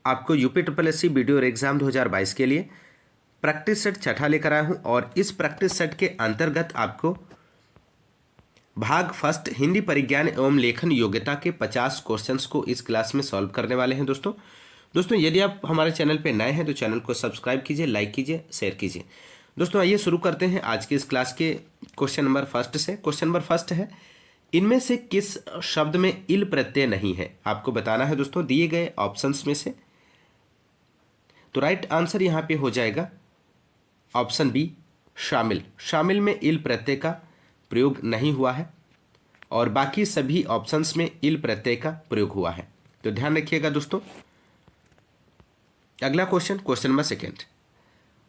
आपको UP triple S C video और exam 2022 के लिए प्रैक्टिस सेट छठा लेकर आया हूं और इस प्रैक्टिस सेट के अंतर्गत आपको भाग फर्स्ट हिंदी परिज्ञान एवं लेखन योग्यता के 50 क्वेश्चंस को इस क्लास में सॉल्व करने वाले हैं। दोस्तों यदि आप हमारे चैनल पर नए हैं तो चैनल को सब्सक्राइब कीजिए, लाइक कीजिए, शेयर कीजिए। दोस्तों आइए शुरू करते हैं आज के इस क्लास के क्वेश्चन नंबर फर्स्ट से। क्वेश्चन नंबर फर्स्ट है, इनमें से किस शब्द में इल प्रत्यय नहीं है? आपको बताना है दोस्तों दिए गए ऑप्शंस में से। तो राइट आंसर यहां पे हो जाएगा ऑप्शन बी, शामिल। शामिल में इल प्रत्यय का प्रयोग नहीं हुआ है और बाकी सभी ऑप्शंस में इल प्रत्यय का प्रयोग हुआ है, तो ध्यान रखिएगा दोस्तों। अगला क्वेश्चन, क्वेश्चन नंबर सेकेंड,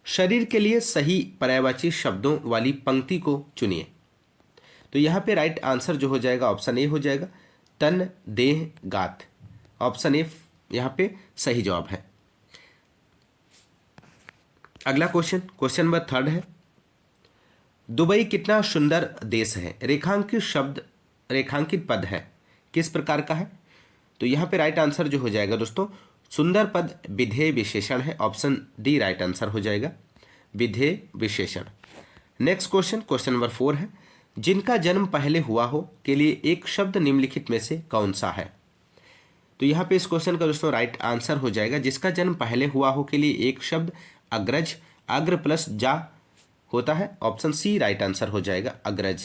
शरीर के लिए सही पर्यायवाची शब्दों वाली पंक्ति को चुनिए। तो यहां पे राइट आंसर जो हो जाएगा ऑप्शन ए हो जाएगा, तन देह गात। ऑप्शन ए यहां पे सही जवाब है। अगला क्वेश्चन, क्वेश्चन नंबर थर्ड है, दुबई कितना सुंदर देश है? रेखांकित शब्द, रेखांकित पद है, किस प्रकार का है? तो यहां पे राइट आंसर जो हो जाएगा दोस्तों, सुंदर पद विधेय विशेषण है। ऑप्शन डी राइट आंसर हो जाएगा, विधेय विशेषण। नेक्स्ट क्वेश्चन, क्वेश्चन नंबर 4 है, जिनका जन्म पहले हुआ हो के लिए एक शब्द निम्नलिखित में से कौन सा है? तो यहां पे इस क्वेश्चन का दोस्तों राइट आंसर हो जाएगा, जिसका जन्म पहले हुआ हो के लिए एक शब्द अग्रज, अग्र प्लस जा होता है। ऑप्शन सी राइट आंसर हो जाएगा, अग्रज।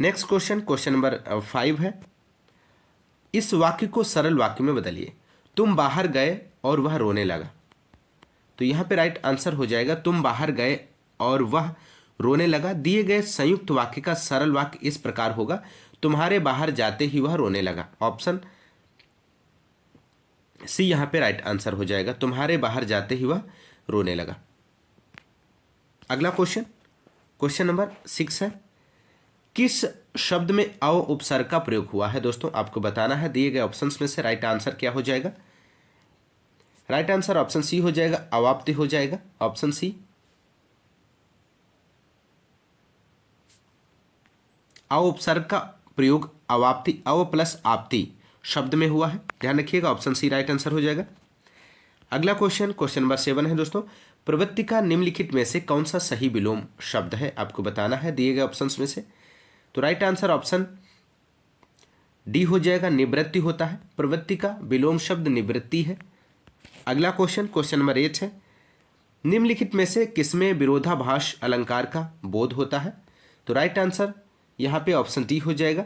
नेक्स्ट क्वेश्चन, क्वेश्चन नंबर 5 है, इस वाक्य को सरल वाक्य में बदलिए। तुम बाहर गए और वह रोने लगा। तो यहां पे राइट आंसर हो जाएगा, तुम बाहर गए और वह रोने लगा। दिए गए संयुक्त वाक्य का सरल वाक्य इस प्रकार होगा, तुम्हारे बाहर जाते ही वह रोने लगा। ऑप्शन सी यहां पे राइट आंसर हो जाएगा, तुम्हारे बाहर जाते ही वह रोने लगा। अगला क्वेश्चन, क्वेश्चन नंबर 6 है, किस शब्द में अ उपसर्ग का प्रयोग हुआ है? दोस्तों आपको बताना है दिए गए ऑप्शंस में से राइट आंसर क्या हो जाएगा। राइट आंसर ऑप्शन सी हो जाएगा, अवाप्ति हो जाएगा। ऑप्शन सी, अ उपसर्ग का प्रयोग अवाप्ति, अव प्लस आपति शब्द में हुआ है, ध्यान रखिएगा। ऑप्शन सी राइट आंसर हो जाएगा। अगला क्वेश्चन, क्वेश्चन नंबर 7 है दोस्तों, प्रवृत्ति का निम्नलिखित में से कौन सा सही विलोम शब्द है? आपको बताना है दिए गए ऑप्शंस में से। तो राइट आंसर ऑप्शन डी हो जाएगा, निवृत्ति होता है। प्रवृत्ति का विलोम शब्द निवृत्ति है। अगला क्वेश्चन, क्वेश्चन नंबर 8 है, निम्नलिखित में से किसमें विरोधाभास अलंकार का बोध होता है? तो राइट आंसर यहां पे ऑप्शन डी हो जाएगा,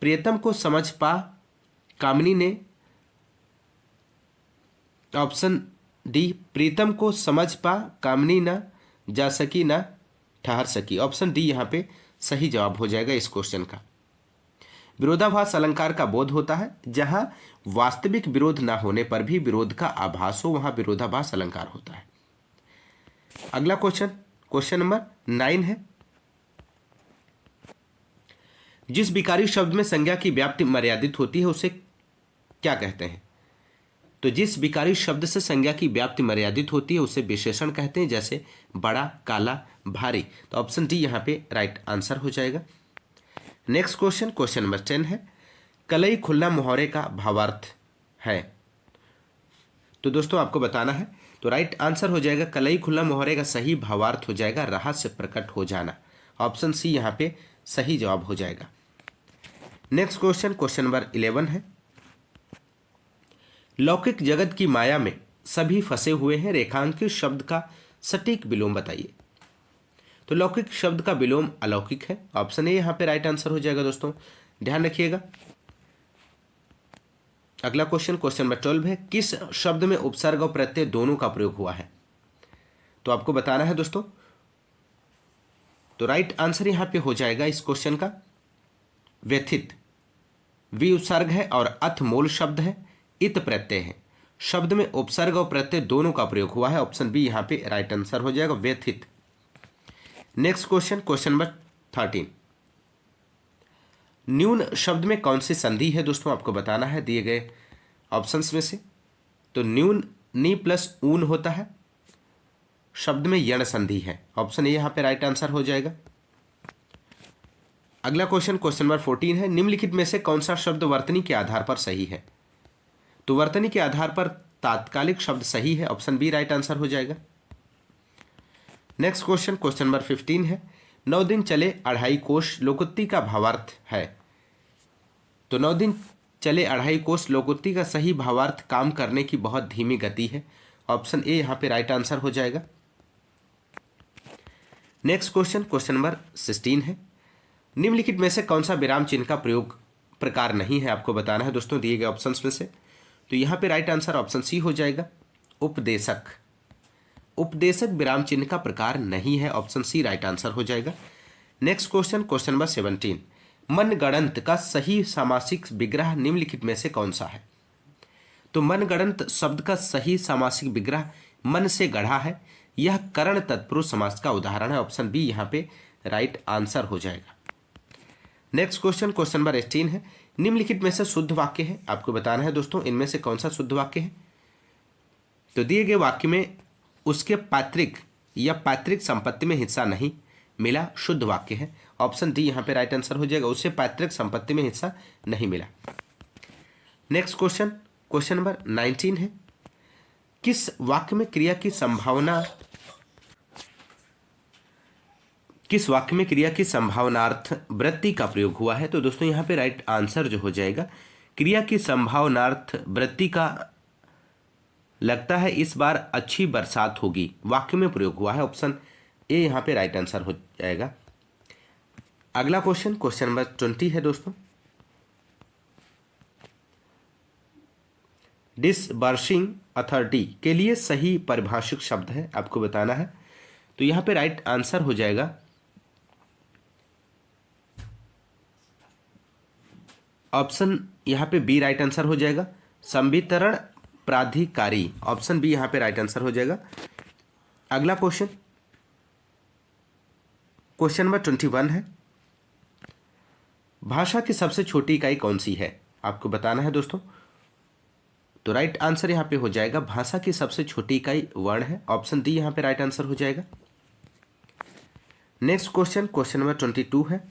प्रियतम को समझ पा कामिनी ने। ऑप्शन डी, प्रीतम को समझ पा कामिनी न जा सकी न ठहर सकी। ऑप्शन डी यहां पे सही जवाब हो जाएगा इस क्वेश्चन का। विरोधाभास अलंकार का बोध होता है, जहां वास्तविक विरोध न होने पर भी विरोध का आभास हो, वहां विरोधाभास अलंकार होता है। अगला क्वेश्चन, क्वेश्चन नंबर 9 है, जिस विकारी शब्द में संज्ञा की व्याप्ति मर्यादित होती है उसे क्या कहते हैं? तो जिस विकारी शब्द से संज्ञा की व्याप्ति मर्यादित होती है उसे विशेषण कहते हैं, जैसे बड़ा, काला, भारी। तो ऑप्शन डी यहां पे राइट आंसर हो जाएगा। नेक्स्ट क्वेश्चन, क्वेश्चन नंबर 10 है, कलई खुल्ला मुहावरे का भावार्थ है? तो दोस्तों आपको बताना है, तो राइट आंसर हो जाएगा, कलई खुल्ला मुहावरे का सही भावार्थ हो जाएगा, रहस्य प्रकट हो जाना। ऑप्शन सी यहां पे सही जवाब हो जाएगा। नेक्स्ट क्वेश्चन, क्वेश्चन नंबर 11 है, लौकिक जगत की माया में सभी फंसे हुए हैं, रेखांकित शब्द का सटीक विलोम बताइए। तो लौकिक शब्द का विलोम अलौकिक है। ऑप्शन ए यहां पे राइट आंसर हो जाएगा दोस्तों, ध्यान रखिएगा। अगला क्वेश्चन, क्वेश्चन नंबर 12 है, किस शब्द में उपसर्ग और प्रत्यय दोनों का प्रयोग हुआ है? तो आपको बताना है दोस्तों, तो राइट आंसर यहां पे हो जाएगा इस क्वेश्चन का व्यथित। वि उपसर्ग है और अथ मूल शब्द है, इत प्रत्यय है। शब्द में उपसर्ग और प्रत्यय दोनों का प्रयोग हुआ है। ऑप्शन बी यहां पे राइट आंसर हो जाएगा, व्यथित। नेक्स्ट क्वेश्चन, क्वेश्चन नंबर 13, न्यून शब्द में कौन सी संधि है? दोस्तों आपको बताना है दिए गए ऑप्शंस में से। तो न्यून नी प्लस ऊन होता है, शब्द में यण संधि है। ऑप्शन ए यहां पे राइट आंसर हो जाएगा। अगला क्वेश्चन, क्वेश्चन नंबर 14 है, निम्नलिखित में से कौन सा शब्द वर्तनी के आधार पर सही है? तो वर्तनी के आधार पर तात्कालिक शब्द सही है, ऑप्शन बी राइट आंसर हो जाएगा। नेक्स्ट क्वेश्चन, क्वेश्चन नंबर 15 है। 9 दिन चले 2.5 कोस लोकोक्ति का भावार्थ है। तो 9 दिन चले 2.5 कोस लोकोक्ति का सही भावार्थ काम करने की बहुत धीमी गति है, ऑप्शन ए यहाँ पे राइट आंसर हो जाएगा। नेक्स्ट क्वेश्चन, क्वेश्चन नंबर 16 है। निम्नलिखित में से कौन सा विराम चिन्ह का प्रयोग प्रकार नहीं है, आपको बताना है दोस्तों दिए गए ऑप्शंस में से। तो यहाँ पे राइट आंसर ऑप्शन सी हो जाएगा, उपदेशक। उपदेशक विराम चिन्ह का प्रकार नहीं है, ऑप्शन सी राइट आंसर हो जाएगा। Next question, question number 17। मनगढ़ंत का सही सामासिक विग्रह निम्नलिखित में से कौन सा है। तो मनगढ़ंत शब्द का सही सामासिक विग्रह मन से गढ़ा है, यह करण तत्पुरुष समास का उदाहरण है, ऑप्शन बी यहाँ पे राइट आंसर हो जाएगा। नेक्स्ट क्वेश्चन, क्वेश्चन नंबर 18 है। निम्नलिखित में से शुद्ध वाक्य है, आपको बताना है दोस्तों इनमें से कौन सा शुद्ध वाक्य है। तो दिए गए वाक्य में उसके पैतृक या पैतृक संपत्ति में हिस्सा नहीं मिला शुद्ध वाक्य है, ऑप्शन डी यहाँ पे राइट आंसर हो जाएगा, उससे पैतृक संपत्ति में हिस्सा नहीं मिला। नेक्स्ट क्वेश्चन, क्वेश्चन नंबर 19 है। किस वाक्य में क्रिया की संभावनार्थ वृत्ति का प्रयोग हुआ है। तो दोस्तों यहाँ पे राइट आंसर जो हो जाएगा, क्रिया की संभावनार्थ वृत्ति का लगता है इस बार अच्छी बरसात होगी वाक्य में प्रयोग हुआ है, ऑप्शन ए यहाँ पे राइट आंसर हो जाएगा। अगला क्वेश्चन, क्वेश्चन नंबर 20 है दोस्तों। डिसबर्सिंग अथॉरिटी के लिए सही परिभाषिक शब्द है, आपको बताना है। तो यहाँ पे राइट आंसर हो जाएगा ऑप्शन यहाँ पे बी राइट आंसर हो जाएगा, संवितरण प्राधिकारी, ऑप्शन बी यहाँ पे राइट आंसर हो जाएगा। अगला क्वेश्चन, क्वेश्चन नंबर 21 है। भाषा की सबसे छोटी इकाई कौन सी है, आपको बताना है दोस्तों। तो राइट आंसर यहाँ पे हो जाएगा भाषा की सबसे छोटी इकाई वर्ण है, ऑप्शन डी यहाँ पे राइट आंसर हो जाएगा। नेक्स्ट क्वेश्चन, क्वेश्चन नंबर 22 है।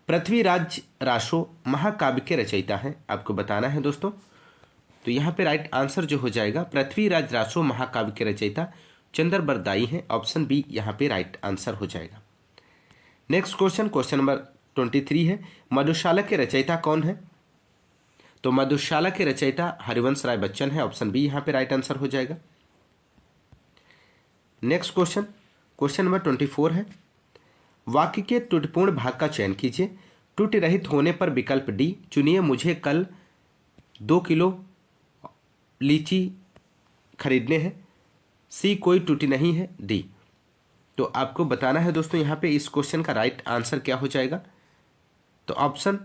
पृथ्वीराज रासो महाकाव्य के रचयिता हैं, आपको बताना है दोस्तों। तो यहाँ पे राइट आंसर जो हो जाएगा पृथ्वीराज रासो महाकाव्य के रचयिता चंद्र बरदाई हैं, ऑप्शन बी यहाँ पे राइट आंसर हो जाएगा। नेक्स्ट क्वेश्चन, क्वेश्चन नंबर 23 है। मधुशाला के रचयिता कौन है। तो मधुशाला के रचयिता हरिवंश राय बच्चन है, ऑप्शन बी यहाँ पे राइट आंसर हो जाएगा। नेक्स्ट क्वेश्चन, क्वेश्चन नंबर 24 है। वाक्य के त्रुटिपूर्ण भाग का चयन कीजिए। त्रुटि रहित होने पर विकल्प डी चुनिए, मुझे कल 2 किलो लीची खरीदने हैं। सी कोई त्रुटि नहीं है, डी। तो आपको बताना है दोस्तों यहाँ पे इस क्वेश्चन का राइट आंसर क्या हो जाएगा। तो ऑप्शन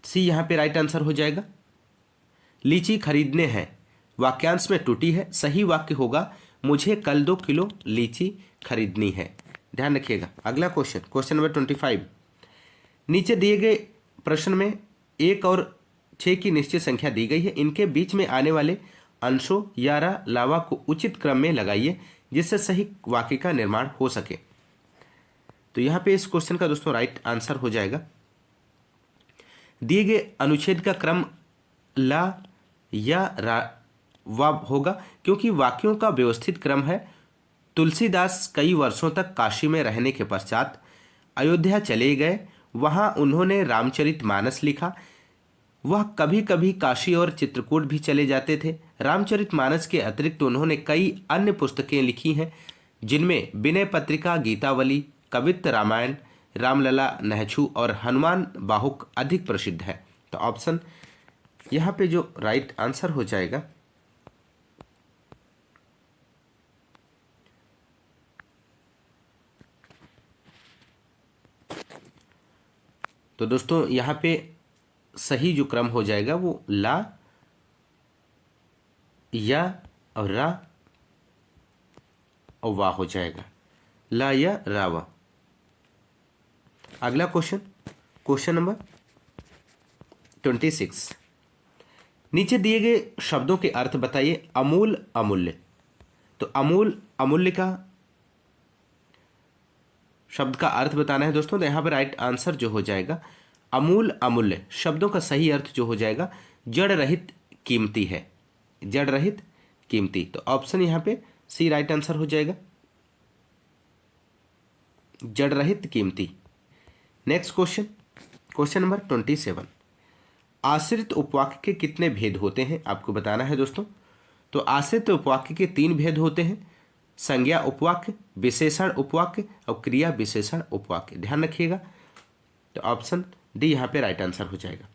सी यहाँ पे राइट आंसर हो जाएगा, लीची खरीदने हैं वाक्यांश में त्रुटि है, सही वाक्य होगा मुझे कल 2 किलो लीची खरीदनी है, ध्यान रखिएगा। अगला क्वेश्चन, क्वेश्चन नंबर 25। नीचे दिए गए प्रश्न में 1 और 6 की निश्चित संख्या दी गई है, इनके बीच में आने वाले अंशों या लावा को उचित क्रम में लगाइए जिससे सही वाक्य का निर्माण हो सके। तो यहाँ पे इस क्वेश्चन का दोस्तों राइट आंसर हो जाएगा, दिए गए अनुच्छेद का क्रम ला या रा वा होगा क्योंकि वाक्यों का व्यवस्थित क्रम है। तुलसीदास कई वर्षों तक काशी में रहने के पश्चात अयोध्या चले गए, वहाँ उन्होंने रामचरितमानस लिखा। वह कभी कभी काशी और चित्रकूट भी चले जाते थे। रामचरितमानस के अतिरिक्त उन्होंने कई अन्य पुस्तकें लिखी हैं जिनमें विनय पत्रिका, गीतावली, कवित्त रामायण, रामलला, नहछू और हनुमान बाहुक अधिक प्रसिद्ध है। तो ऑप्शन यहाँ पे जो राइट आंसर हो जाएगा तो दोस्तों यहाँ पे सही जो क्रम हो जाएगा वो ला या और रा और वाह हो जाएगा, ला या रा वा। अगला क्वेश्चन, क्वेश्चन नंबर 26। नीचे दिए गए शब्दों के अर्थ बताइए। अमूल, अमूल्य। तो अमूल, अमूल्य का शब्द का अर्थ बताना है दोस्तों। तो यहाँ पर राइट आंसर जो हो जाएगा अमूल अमूल्य शब्दों का सही अर्थ जो हो जाएगा जड़ रहित कीमती है, जड़ रहित कीमती। तो ऑप्शन यहाँ पे सी राइट आंसर हो जाएगा, जड़ रहित कीमती। Next question, question number 27। आश्रित उपवाक्य के कितने भेद होते हैं आपको बताना है दोस्तों। तो आश्रित उपवाक्य के 3 भेद होते हैं, संज्ञा उपवाक्य, विशेषण उपवाक्य और क्रिया विशेषण उपवाक्य। ध्यान रखिएगा। तो ऑप्शन डी यहाँ पे राइट आंसर हो जाएगा।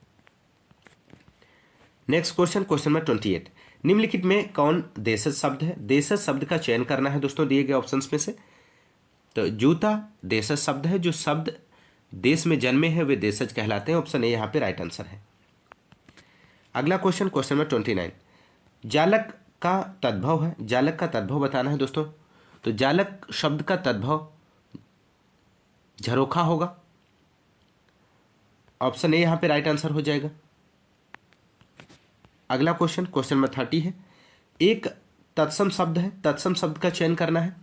Next question, question number 28। निम्नलिखित में कौन देशज शब्द है। देशज शब्द का चयन करना है दोस्तों दिए गए ऑप्शंस में से। तो जूता देशज शब्द है, जो शब्द देश में जन्मे हैं वे देशज कहलाते हैं। ऑप्शन ए यहाँ पे राइट आंसर है। अगला क्वेश्चन, क्वेश्चन नंबर 29। जालक का तद्भव है, जालक का तद्भव बताना है दोस्तों। तो जालक शब्द का तद्भव झरोखा होगा। ऑप्शन ए यहाँ पे राइट आंसर हो जाएगा। अगला क्वेश्चन, क्वेश्चन नंबर 30 है। एक तत्सम शब्द है, तत्सम शब्द का चयन करना है।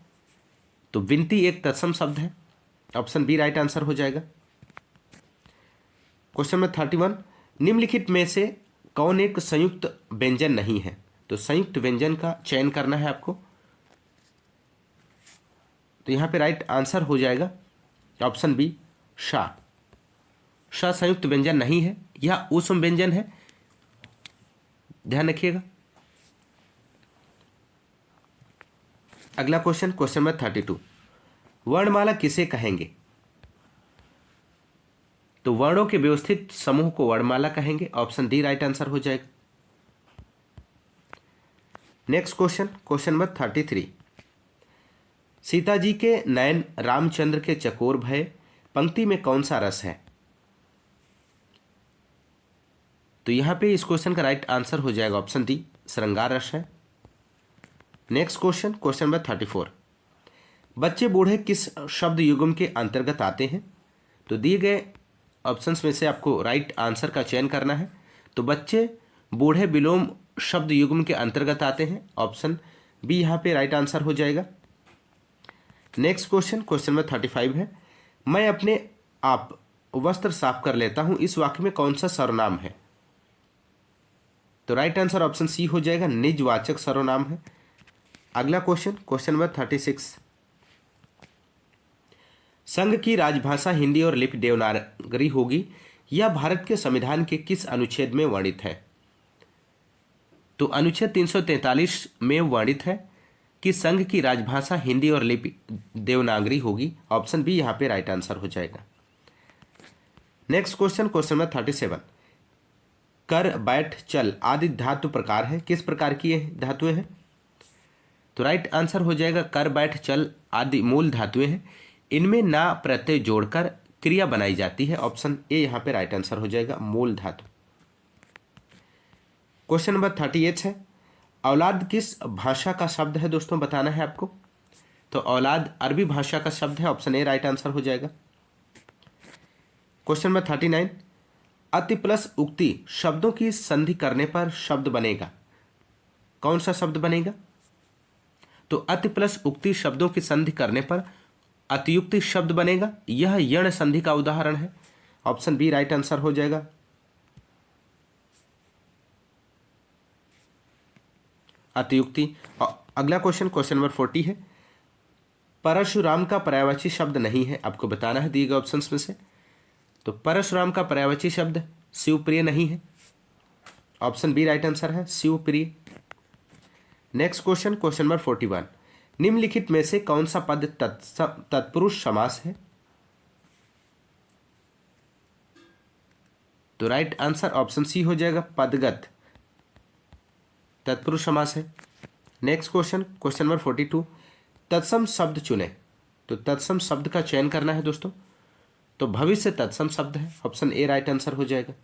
तो विनती एक तत्सम शब्द है। ऑप्शन बी राइट आंसर हो जाएगा। Question number 31। निम्नलिखित में से कौन एक संयुक्त व्यंजन नहीं है। तो संयुक्त व्यंजन का चयन करना है आपको। तो यहां पे राइट आंसर हो जाएगा ऑप्शन बी शा। शा संयुक्त व्यंजन नहीं है, यह ऊष्म व्यंजन है, ध्यान रखिएगा। अगला क्वेश्चन, क्वेश्चन नंबर 32। वर्णमाला किसे कहेंगे। तो वर्णों के व्यवस्थित समूह को वर्णमाला कहेंगे। ऑप्शन डी राइट आंसर हो जाएगा। Next question, question number 33। Sita ji के नयन रामचंद्र के चकोर भय पंक्ति में कौन सा रस है। तो यहां पे इस क्वेश्चन का राइट आंसर हो जाएगा ऑप्शन डी श्रृंगार रस है। Next question, question number 34। बच्चे बूढ़े किस शब्द युग्म के अंतर्गत आते हैं। तो दिए गए ऑप्शंस में से आपको राइट आंसर का चयन करना है। तो बच्चे बूढ़े विलोम शब्द युग्म के अंतर्गत आते हैं। ऑप्शन बी यहाँ पे राइट आंसर हो जाएगा। नेक्स्ट क्वेश्चन, क्वेश्चन नंबर 35 है। मैं अपने आप वस्त्र साफ कर लेता हूं, इस वाक्य में कौन सा सर्वनाम है। तो राइट आंसर ऑप्शन सी हो जाएगा, निजवाचक सर्वनाम है। अगला क्वेश्चन, क्वेश्चन नंबर 36। संघ की राजभाषा हिंदी और लिपि देवनागरी होगी, यह भारत के संविधान के किस अनुच्छेद में वर्णित है। तो अनुच्छेद 343 में वर्णित है कि संघ की राजभाषा हिंदी और लिपि देवनागरी होगी। ऑप्शन बी यहाँ पे राइट आंसर हो जाएगा। Next question, question number 37। कर बैठ चल आदि धातु प्रकार है, किस प्रकार की धातुएं हैं। तो राइट आंसर हो जाएगा कर बैठ चल आदि मूल धातुएं हैं, इनमें ना प्रत्यय जोड़कर क्रिया बनाई जाती है। ऑप्शन ए यहाँ पे राइट आंसर हो जाएगा, मूल धातु। क्वेश्चन नंबर 38 है। औलाद किस भाषा का शब्द है दोस्तों, बताना है आपको। तो औलाद अरबी भाषा का शब्द है। ऑप्शन ए राइट आंसर हो जाएगा। Question number 39। अति प्लस उक्ति शब्दों की संधि करने पर शब्द बनेगा, कौन सा शब्द बनेगा। तो अति प्लस उक्ति शब्दों की संधि करने पर अतियुक्ति शब्द बनेगा, यह यण संधि का उदाहरण है। ऑप्शन बी राइट आंसर हो जाएगा। अतियुक्ति। अगला क्वेश्चन, क्वेश्चन नंबर 40 है। परशुराम का पर्यायवाची शब्द नहीं है, आपको बताना है दिए गए ऑप्शंस में से। तो परशुराम का पर्यायवाची शब्द शिवप्रिय नहीं है। ऑप्शन बी राइट आंसर है, Shivpriya. Next question, question number 41। निम्नलिखित में से कौन सा पद तत्पुरुष समास है। तो राइट आंसर ऑप्शन सी हो जाएगा, पदगत तत्पुरुष समास है। Next question, question number 42। तत्सम शब्द चुने। तो तत्सम शब्द का चयन करना है दोस्तों। तो भविष्य तत्सम शब्द है। ऑप्शन ए राइट आंसर हो जाएगा।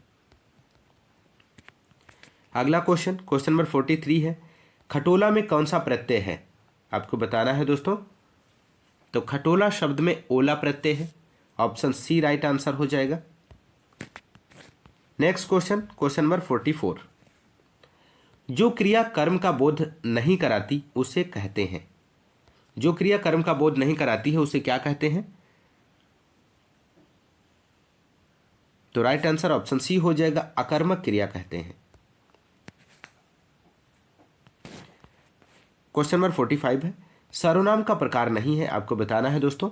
अगला क्वेश्चन, क्वेश्चन नंबर 43 है। खटोला में कौन सा प्रत्यय है, आपको बताना है दोस्तों। तो खटोला शब्द में ओला प्रत्यय है। ऑप्शन सी राइट आंसर हो जाएगा। Next question, question number 44। जो क्रिया कर्म का बोध नहीं कराती उसे कहते हैं। जो क्रिया कर्म का बोध नहीं कराती है उसे क्या कहते हैं। तो राइट आंसर ऑप्शन सी हो जाएगा, अकर्मक क्रिया कहते हैं। क्वेश्चन नंबर 45 है, सर्वनाम का प्रकार नहीं है, आपको बताना है दोस्तों।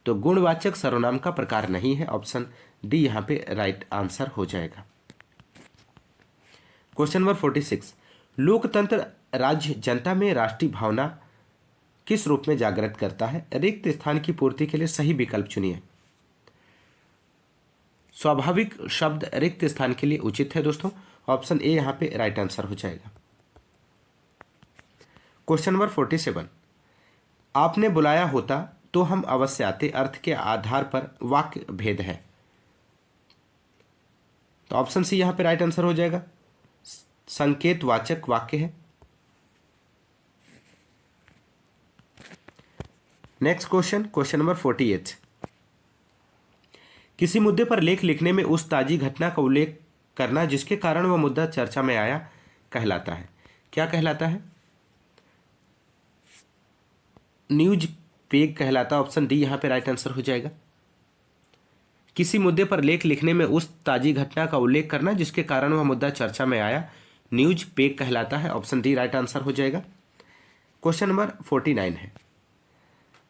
तो गुणवाचक सर्वनाम का प्रकार नहीं है, ऑप्शन डी यहां पे राइट आंसर हो जाएगा। क्वेश्चन नंबर 46, लोकतंत्र राज्य जनता में राष्ट्रीय भावना किस रूप में जागृत करता है? रिक्त स्थान की पूर्ति के लिए सही विकल्प चुनिए। स्वाभाविक शब्द रिक्त स्थान के लिए उचित है दोस्तों, ऑप्शन ए यहां पे राइट आंसर हो जाएगा। क्वेश्चन नंबर 47, आपने बुलाया होता तो हम अवश्य आते, अर्थ के आधार पर वाक्य भेद है। तो ऑप्शन सी यहां पे राइट आंसर हो जाएगा, संकेतवाचक वाक्य है। नेक्स्ट क्वेश्चन, क्वेश्चन नंबर 48, किसी मुद्दे पर लेख लिखने में उस ताजी घटना का उल्लेख करना जिसके कारण वह मुद्दा चर्चा में आया कहलाता है। क्या कहलाता है? न्यूज पेज कहलाता है, ऑप्शन डी यहां पे राइट आंसर हो जाएगा। किसी मुद्दे पर लेख लिखने में उस ताजी घटना का उल्लेख करना जिसके कारण वह मुद्दा चर्चा में आया, न्यूज पेज कहलाता है, ऑप्शन डी राइट आंसर हो जाएगा। क्वेश्चन नंबर 49 है,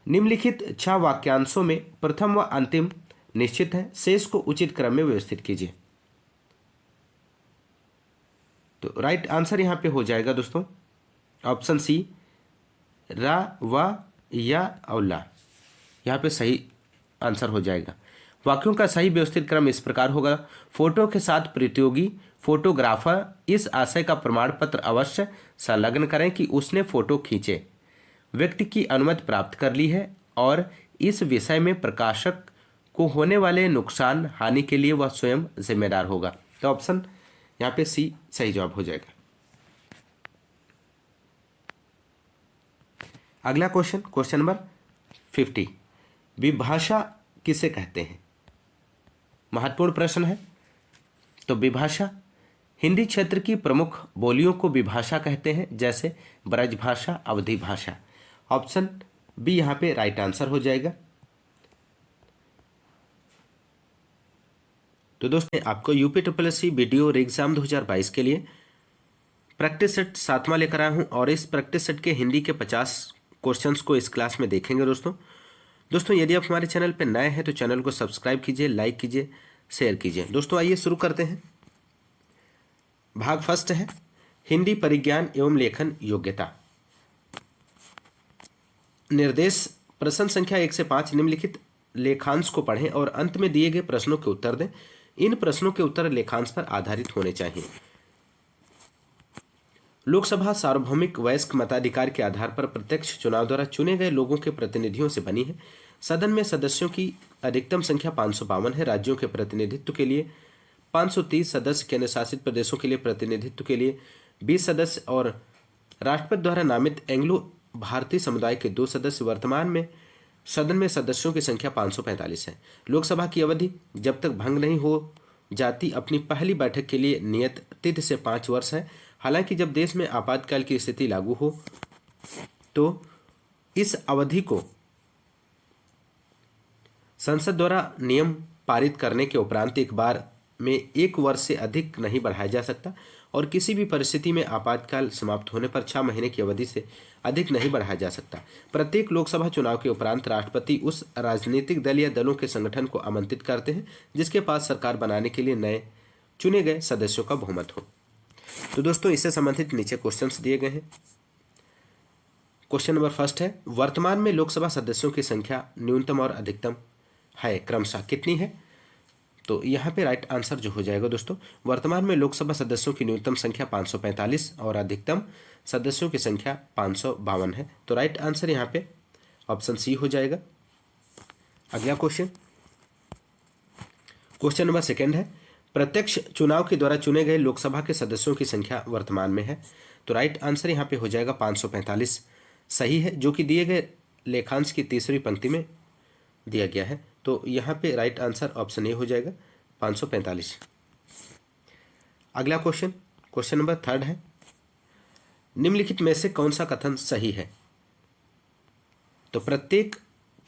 निम्नलिखित 6 वाक्यांशों में प्रथम व अंतिम निश्चित है, शेष को उचित क्रम में व्यवस्थित कीजिए। तो राइट आंसर यहां पे हो जाएगा दोस्तों, ऑप्शन सी, रा, व, या और ला, यहां पे सही आंसर हो जाएगा। वाक्यों का सही व्यवस्थित क्रम इस प्रकार होगा, फोटो के साथ प्रतियोगी फोटोग्राफर इस आशय का प्रमाण पत्र अवश्य संलग्न करें कि उसने फोटो खींचे, व्यक्ति की अनुमति प्राप्त कर ली है और इस विषय में प्रकाशक को होने वाले नुकसान हानि के लिए वह स्वयं जिम्मेदार होगा। तो ऑप्शन यहाँ पे सी सही जवाब हो जाएगा। अगला क्वेश्चन, क्वेश्चन नंबर 50, विभाषा किसे कहते हैं? महत्वपूर्ण प्रश्न है। तो विभाषा हिंदी क्षेत्र की प्रमुख बोलियों को विभाषा कहते हैं, जैसे ब्रजभाषा, अवधी भाषा। ऑप्शन बी यहां पे राइट आंसर हो जाएगा। तो दोस्तों आपको यूपी ट्रिपल वीडियो एग्जाम 2022 के लिए प्रैक्टिस सेट 7वां लेकर आया हूं और इस प्रैक्टिस सेट के हिंदी के 50 क्वेश्चंस को इस क्लास में देखेंगे दोस्तों यदि आप हमारे चैनल पर नए हैं तो चैनल को सब्सक्राइब कीजिए, लाइक कीजिए, शेयर कीजिए। दोस्तों आइए शुरू करते हैं। भाग फर्स्ट है हिंदी परिज्ञान एवं लेखन योग्यता। निर्देश, प्रश्न संख्या 1 से 5 निम्नलिखित लेखांश को पढ़ें और अंत में दिए गए प्रश्नों के उत्तर दें। इन प्रश्नों के उत्तर लेखांश पर आधारित होने चाहिए। लोकसभा सार्वभौमिक वयस्क मताधिकार के आधार पर प्रत्यक्ष चुनाव द्वारा चुने गए लोगों के प्रतिनिधियों से बनी है। सदन में सदस्यों की अधिकतम संख्या 552 है। राज्यों के प्रतिनिधित्व के लिए 530 सदस्य, केंद्र शासित प्रदेशों के लिए प्रतिनिधित्व के लिए 20 सदस्य और राष्ट्रपति द्वारा नामित एंग्लो भारतीय समुदाय के 2 सदस्य। वर्तमान में सदन में सदस्यों की संख्या 545 है। लोकसभा की अवधि जब तक भंग नहीं हो जाती अपनी पहली बैठक के लिए नियत तिथि से 5 वर्ष है। हालांकि जब देश में आपातकाल की स्थिति लागू हो तो इस अवधि को संसद द्वारा नियम पारित करने के उपरांत एक बार में 1 वर्ष से अधिक नहीं बढ़ाया जा सकता और किसी भी परिस्थिति में आपातकाल समाप्त होने पर 6 महीने की अवधि से अधिक नहीं बढ़ाया जा सकता। प्रत्येक लोकसभा चुनाव के उपरांत राष्ट्रपति उस राजनीतिक दल या दलों के संगठन को आमंत्रित करते हैं जिसके पास सरकार बनाने के लिए नए चुने गए सदस्यों का बहुमत हो। तो दोस्तों इससे संबंधित नीचे क्वेश्चंस दिए गए हैं। क्वेश्चन नंबर फर्स्ट है, वर्तमान में लोकसभा सदस्यों की संख्या न्यूनतम और अधिकतम है क्रमशः कितनी है? तो यहाँ पे राइट आंसर जो हो जाएगा दोस्तों, वर्तमान में लोकसभा सदस्यों की न्यूनतम संख्या 545 और अधिकतम सदस्यों की संख्या 552 है। तो राइट आंसर यहाँ पे ऑप्शन सी हो जाएगा। अगला क्वेश्चन, क्वेश्चन नंबर सेकेंड है, प्रत्यक्ष चुनाव के द्वारा चुने गए लोकसभा के सदस्यों की संख्या वर्तमान में है। तो राइट आंसर यहाँ पे हो जाएगा 545 सही है, जो कि दिए गए लेखांश की तीसरी पंक्ति में दिया गया है। तो यहाँ पे राइट आंसर ऑप्शन ए हो जाएगा 545। अगला क्वेश्चन, क्वेश्चन नंबर थर्ड है, निम्नलिखित में से कौन सा कथन सही है? तो प्रत्येक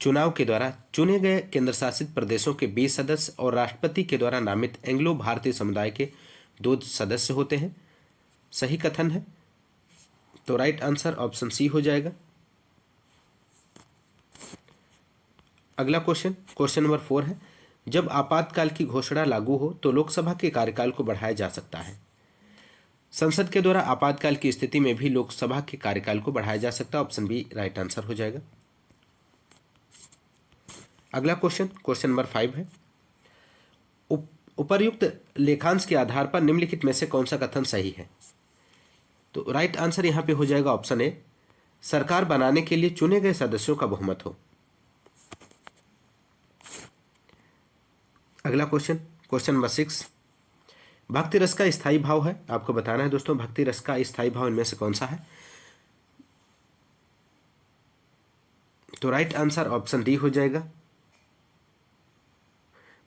चुनाव के द्वारा चुने गए केंद्र शासित प्रदेशों के 20 सदस्य और राष्ट्रपति के द्वारा नामित एंग्लो भारतीय समुदाय के 2 सदस्य होते हैं। सही कथन है। तो राइट आंसर ऑप्शन सी हो जाएगा। अगला क्वेश्चन, क्वेश्चन नंबर 4 है, जब आपातकाल की घोषणा लागू हो तो लोकसभा के कार्यकाल को बढ़ाया जा सकता है। संसद के द्वारा आपातकाल की स्थिति में भी लोकसभा के कार्यकाल को बढ़ाया जा सकता है। ऑप्शन बी राइट आंसर हो जाएगा। अगला क्वेश्चन, क्वेश्चन नंबर 5 है, उपर्युक्त लेखांश के आधार पर निम्नलिखित में से कौन सा कथन सही है। तो राइट आंसर यहां पे हो जाएगा ऑप्शन ए, सरकार बनाने के लिए चुने गए सदस्यों का बहुमत हो। अगला क्वेश्चन, क्वेश्चन नंबर 6, भक्ति रस का स्थायी भाव है। आपको बताना है दोस्तों भक्ति रस का स्थायी भाव इनमें से कौन सा है। तो राइट आंसर ऑप्शन डी हो जाएगा,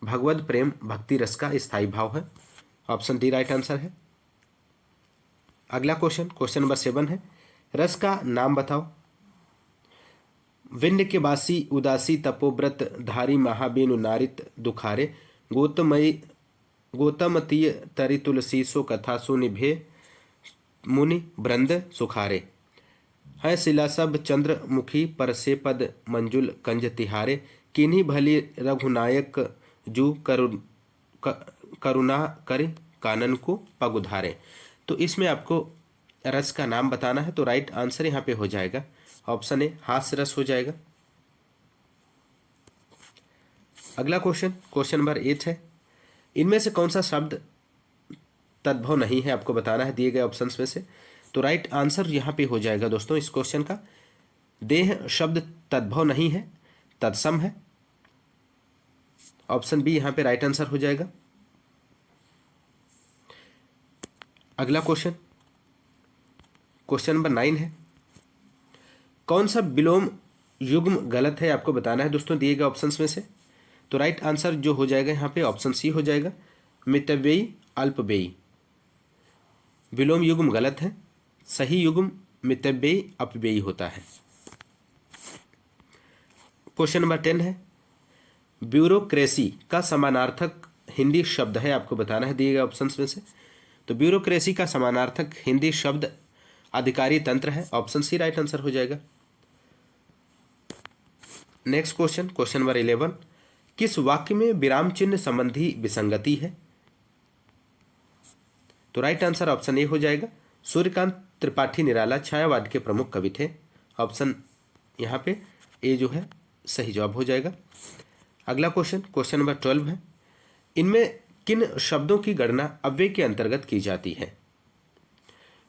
भगवद प्रेम भक्ति रस का स्थायी भाव है। ऑप्शन डी राइट आंसर है। अगला क्वेश्चन, क्वेश्चन नंबर 7 है, रस का नाम बताओ। विंध्य के वासी उदासी तपोव्रत धारी महाबीनु नारित दुखारे गौतमतीय तरि तुलसी सो कथा सुनिभे मुनि वृंद सुखारे है शिला सब चंद्रमुखी पर से पद मंजुल कंज तिहारे किन्हीं भली रघुनायक जू करुणा करे कानन को पग उधारे। तो इसमें आपको रस का नाम बताना है। तो राइट आंसर यहाँ पे हो जाएगा ऑप्शन ए हास्य रस हो जाएगा। अगला क्वेश्चन, क्वेश्चन नंबर 8 है, इनमें से कौन सा शब्द तद्भव नहीं है। आपको बताना है दिए गए ऑप्शंस में से। तो राइट आंसर यहाँ पे हो जाएगा दोस्तों इस क्वेश्चन का, देह शब्द तद्भव नहीं है, तत्सम है। ऑप्शन बी यहाँ पे राइट आंसर हो जाएगा। अगला क्वेश्चन, क्वेश्चन नंबर 9 है, कौन सा विलोम युग्म गलत है। आपको बताना है दोस्तों दिए गए ऑप्शंस में से। तो राइट आंसर जो हो जाएगा यहाँ पे ऑप्शन सी हो जाएगा, मितव्ययी अल्पव्ययी। विलोम युग्म गलत है, सही युग्म मितव्ययी अपव्ययी होता है। क्वेश्चन नंबर 10 है, ब्यूरोक्रेसी का समानार्थक हिंदी शब्द है। आपको बताना है दिए गए ऑप्शंस में से। तो ब्यूरोक्रेसी का समानार्थक हिंदी शब्द अधिकारी तंत्र है। ऑप्शन सी राइट आंसर हो जाएगा। नेक्स्ट क्वेश्चन, क्वेश्चन नंबर 11, किस वाक्य में विराम चिन्ह संबंधी विसंगति है। तो राइट आंसर ऑप्शन ए हो जाएगा, सूर्यकांत त्रिपाठी निराला छायावाद के प्रमुख कवि थे। ऑप्शन यहाँ पे ए जो है सही जवाब हो जाएगा। अगला क्वेश्चन, क्वेश्चन नंबर 12 है, इनमें किन शब्दों की गणना अव्यय के अंतर्गत की जाती है।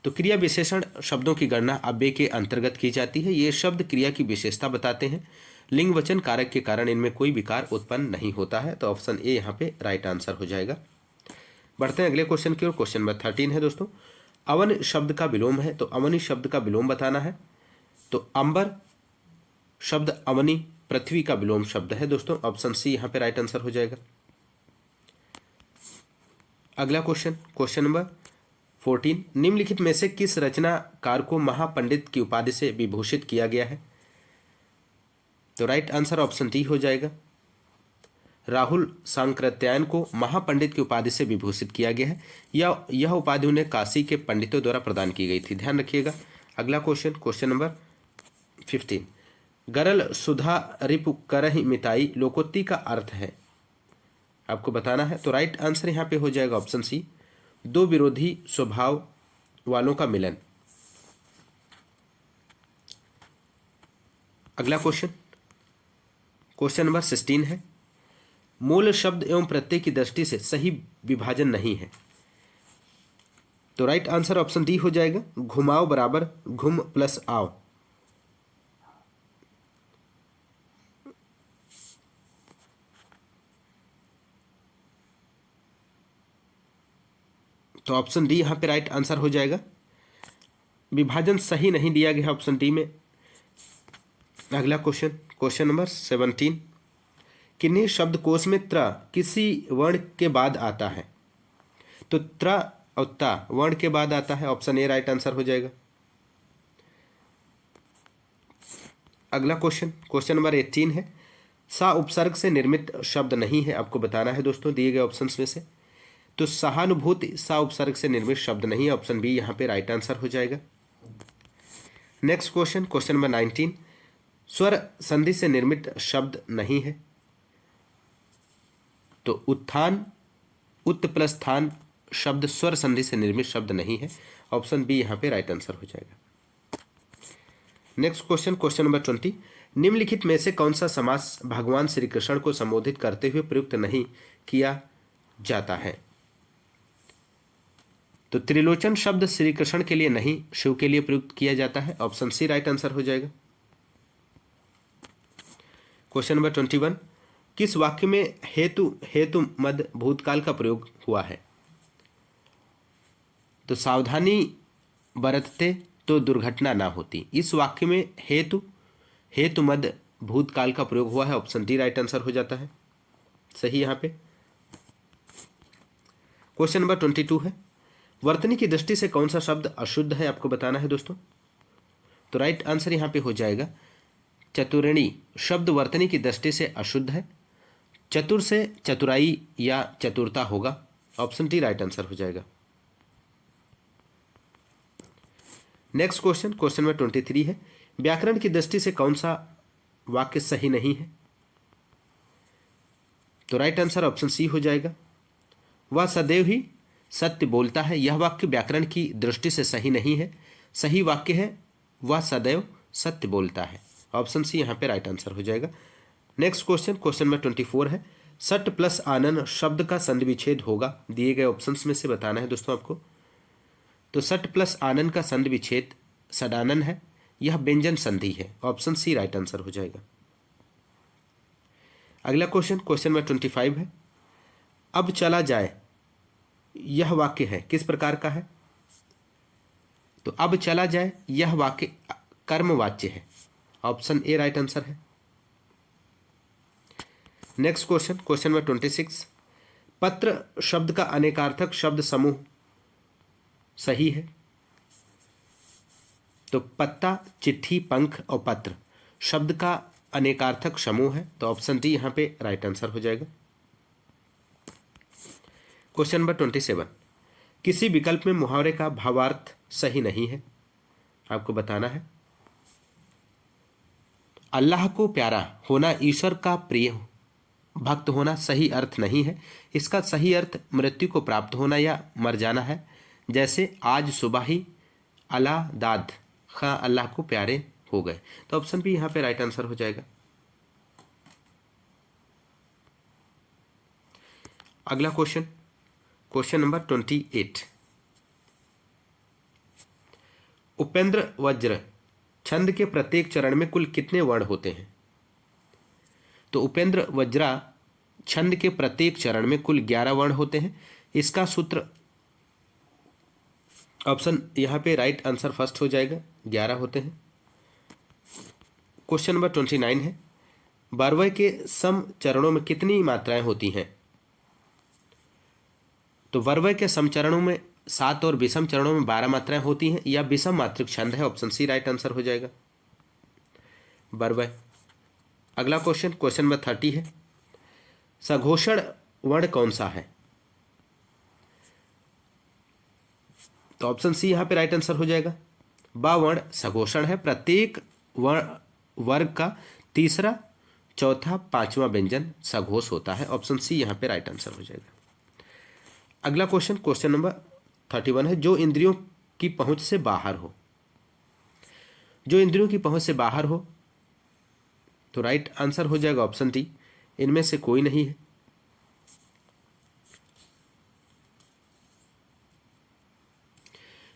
तो क्रिया विशेषण शब्दों की गणना अव्यय के अंतर्गत की जाती है। ये शब्द क्रिया की विशेषता बताते हैं। लिंग वचन कारक के कारण इनमें कोई विकार उत्पन्न नहीं होता है। तो ऑप्शन ए यहाँ पे राइट आंसर हो जाएगा। बढ़ते हैं अगले क्वेश्चन की ओर। क्वेश्चन नंबर 13 है दोस्तों, अवन शब्द का विलोम है। तो अवनी शब्द का विलोम बताना है। तो अंबर शब्द अवनी पृथ्वी का विलोम शब्द है दोस्तों। ऑप्शन सी यहाँ पे राइट आंसर हो जाएगा। अगला क्वेश्चन, क्वेश्चन नंबर 14, निम्नलिखित में से किस रचनाकार को महापंडित की उपाधि से विभूषित किया गया है। तो राइट आंसर ऑप्शन डी हो जाएगा, राहुल सांकृत्यायन को महापंडित की उपाधि से विभूषित किया गया है। यह उपाधि उन्हें काशी के पंडितों द्वारा प्रदान की गई थी, ध्यान रखिएगा। अगला क्वेश्चन, क्वेश्चन नंबर 15, गरल सुधा रिपु करहि मिताई लोकोक्ति का अर्थ है। आपको बताना है। तो राइट आंसर यहाँ पे हो जाएगा ऑप्शन सी, दो विरोधी स्वभाव वालों का मिलन। अगला क्वेश्चन, क्वेश्चन नंबर 16 है, मूल शब्द एवं प्रत्यय की दृष्टि से सही विभाजन नहीं है। तो राइट आंसर ऑप्शन डी हो जाएगा, घुमाओ बराबर घुम प्लस आओ। तो ऑप्शन डी यहां पे राइट आंसर हो जाएगा। विभाजन सही नहीं दिया गया ऑप्शन डी में। अगला क्वेश्चन, क्वेश्चन नंबर 17, किन्हीं शब्दकोश में त्र किसी वर्ण के बाद आता है। तो त्र और ता वर्ण के बाद आता है। ऑप्शन ए राइट आंसर हो जाएगा। अगला क्वेश्चन नंबर 18 है, सा उपसर्ग से निर्मित शब्द नहीं है, आपको बताना है दोस्तों दिए गए ऑप्शंस में से। तो सहानुभूति सा उपसर्ग से निर्मित शब्द नहीं है, ऑप्शन बी यहाँ पे राइट आंसर हो जाएगा। नेक्स्ट क्वेश्चन नंबर 19, स्वर संधि से निर्मित शब्द नहीं है। तो उत्थान, उत्त प्लस थान शब्द स्वर संधि से निर्मित शब्द नहीं है, ऑप्शन बी यहाँ पे राइट आंसर हो जाएगा। नेक्स्ट क्वेश्चन नंबर 20, निम्नलिखित में से कौन सा समास भगवान श्री कृष्ण को संबोधित करते हुए प्रयुक्त नहीं किया जाता है। तो त्रिलोचन शब्द श्री कृष्ण के लिए नहीं, शिव के लिए प्रयुक्त किया जाता है, ऑप्शन सी राइट आंसर हो जाएगा। क्वेश्चन नंबर 21, किस वाक्य में हेतु मद भूतकाल का प्रयोग हुआ है। तो सावधानी बरतते तो दुर्घटना ना होती, इस वाक्य में हेतु मद भूतकाल का प्रयोग हुआ है, ऑप्शन डी राइट आंसर हो जाता है, सही यहाँ पे। क्वेश्चन नंबर 22 है, वर्तनी की दृष्टि से कौन सा शब्द अशुद्ध है, आपको बताना है दोस्तों। तो राइट आंसर यहाँ पे हो जाएगा चतुरणी शब्द वर्तनी की दृष्टि से अशुद्ध है, चतुर से चतुराई या चतुरता होगा, ऑप्शन डी राइट आंसर हो जाएगा। नेक्स्ट क्वेश्चन नंबर 23 है, व्याकरण की दृष्टि से कौन सा वाक्य सही नहीं है। तो राइट आंसर ऑप्शन सी हो जाएगा, वह सदैव ही सत्य बोलता है, यह वाक्य व्याकरण की दृष्टि से सही नहीं है, सही वाक्य है वह सदैव सत्य बोलता है, ऑप्शन सी यहाँ पे राइट आंसर हो जाएगा। नेक्स्ट क्वेश्चन नंबर 24 है, सट प्लस आनन शब्द का संधि विच्छेद होगा, दिए गए ऑप्शंस में से बताना है दोस्तों आपको। तो सट प्लस आनन का संधि विच्छेद सडानन है, यह व्यंजन संधि है, ऑप्शन सी राइट आंसर हो जाएगा। अगला क्वेश्चन नंबर 25 है, अब चला जाए यह वाक्य है किस प्रकार का है। तो अब चला जाए यह वाक्य कर्मवाच्य है, ऑप्शन ए राइट आंसर है। नेक्स्ट क्वेश्चन नंबर 26, पत्र शब्द का अनेकार्थक शब्द समूह सही है। तो पत्ता, चिट्ठी, पंख और पत्र शब्द का अनेकार्थक समूह है, तो ऑप्शन डी यहाँ पे राइट आंसर हो जाएगा। क्वेश्चन नंबर 27, किसी विकल्प में मुहावरे का भावार्थ सही नहीं है, आपको बताना है। अल्लाह को प्यारा होना, ईश्वर का प्रिय भक्त होना सही अर्थ नहीं है, इसका सही अर्थ मृत्यु को प्राप्त होना या मर जाना है, जैसे आज सुबह ही अला दाद खां अल्लाह को प्यारे हो गए, तो ऑप्शन बी यहाँ पे राइट आंसर हो जाएगा। अगला क्वेश्चन नंबर 28, उपेंद्र वज्र छंद के प्रत्येक चरण में कुल कितने वर्ण होते हैं। तो उपेंद्र वज्रा छंद के प्रत्येक चरण में कुल 11 वर्ण होते हैं, इसका सूत्र ऑप्शन यहाँ पे राइट आंसर फर्स्ट हो जाएगा, 11 होते हैं। क्वेश्चन नंबर 29 है, बारहवें के सम चरणों में कितनी मात्राएं होती हैं। तो बारहवें के सम चरणों में 7 और विषम चरणों में 12 मात्राएं होती हैं, या विषम मात्रिक छंद है, ऑप्शन सी राइट आंसर हो जाएगा, बारहवें। अगला क्वेश्चन नंबर 30 है, सघोषण वर्ण कौन सा है। तो ऑप्शन सी यहाँ पे राइट आंसर हो जाएगा, बा वर्ण सघोषण है, प्रत्येक वर्ग का तीसरा, चौथा, पांचवा व्यंजन सघोष होता है, ऑप्शन सी यहाँ पे राइट आंसर हो जाएगा। अगला क्वेश्चन नंबर 31 है, जो इंद्रियों की पहुंच से बाहर हो। जो इंद्रियों की पहुंच से बाहर हो, तो राइट आंसर हो जाएगा ऑप्शन डी, इनमें से कोई नहीं है।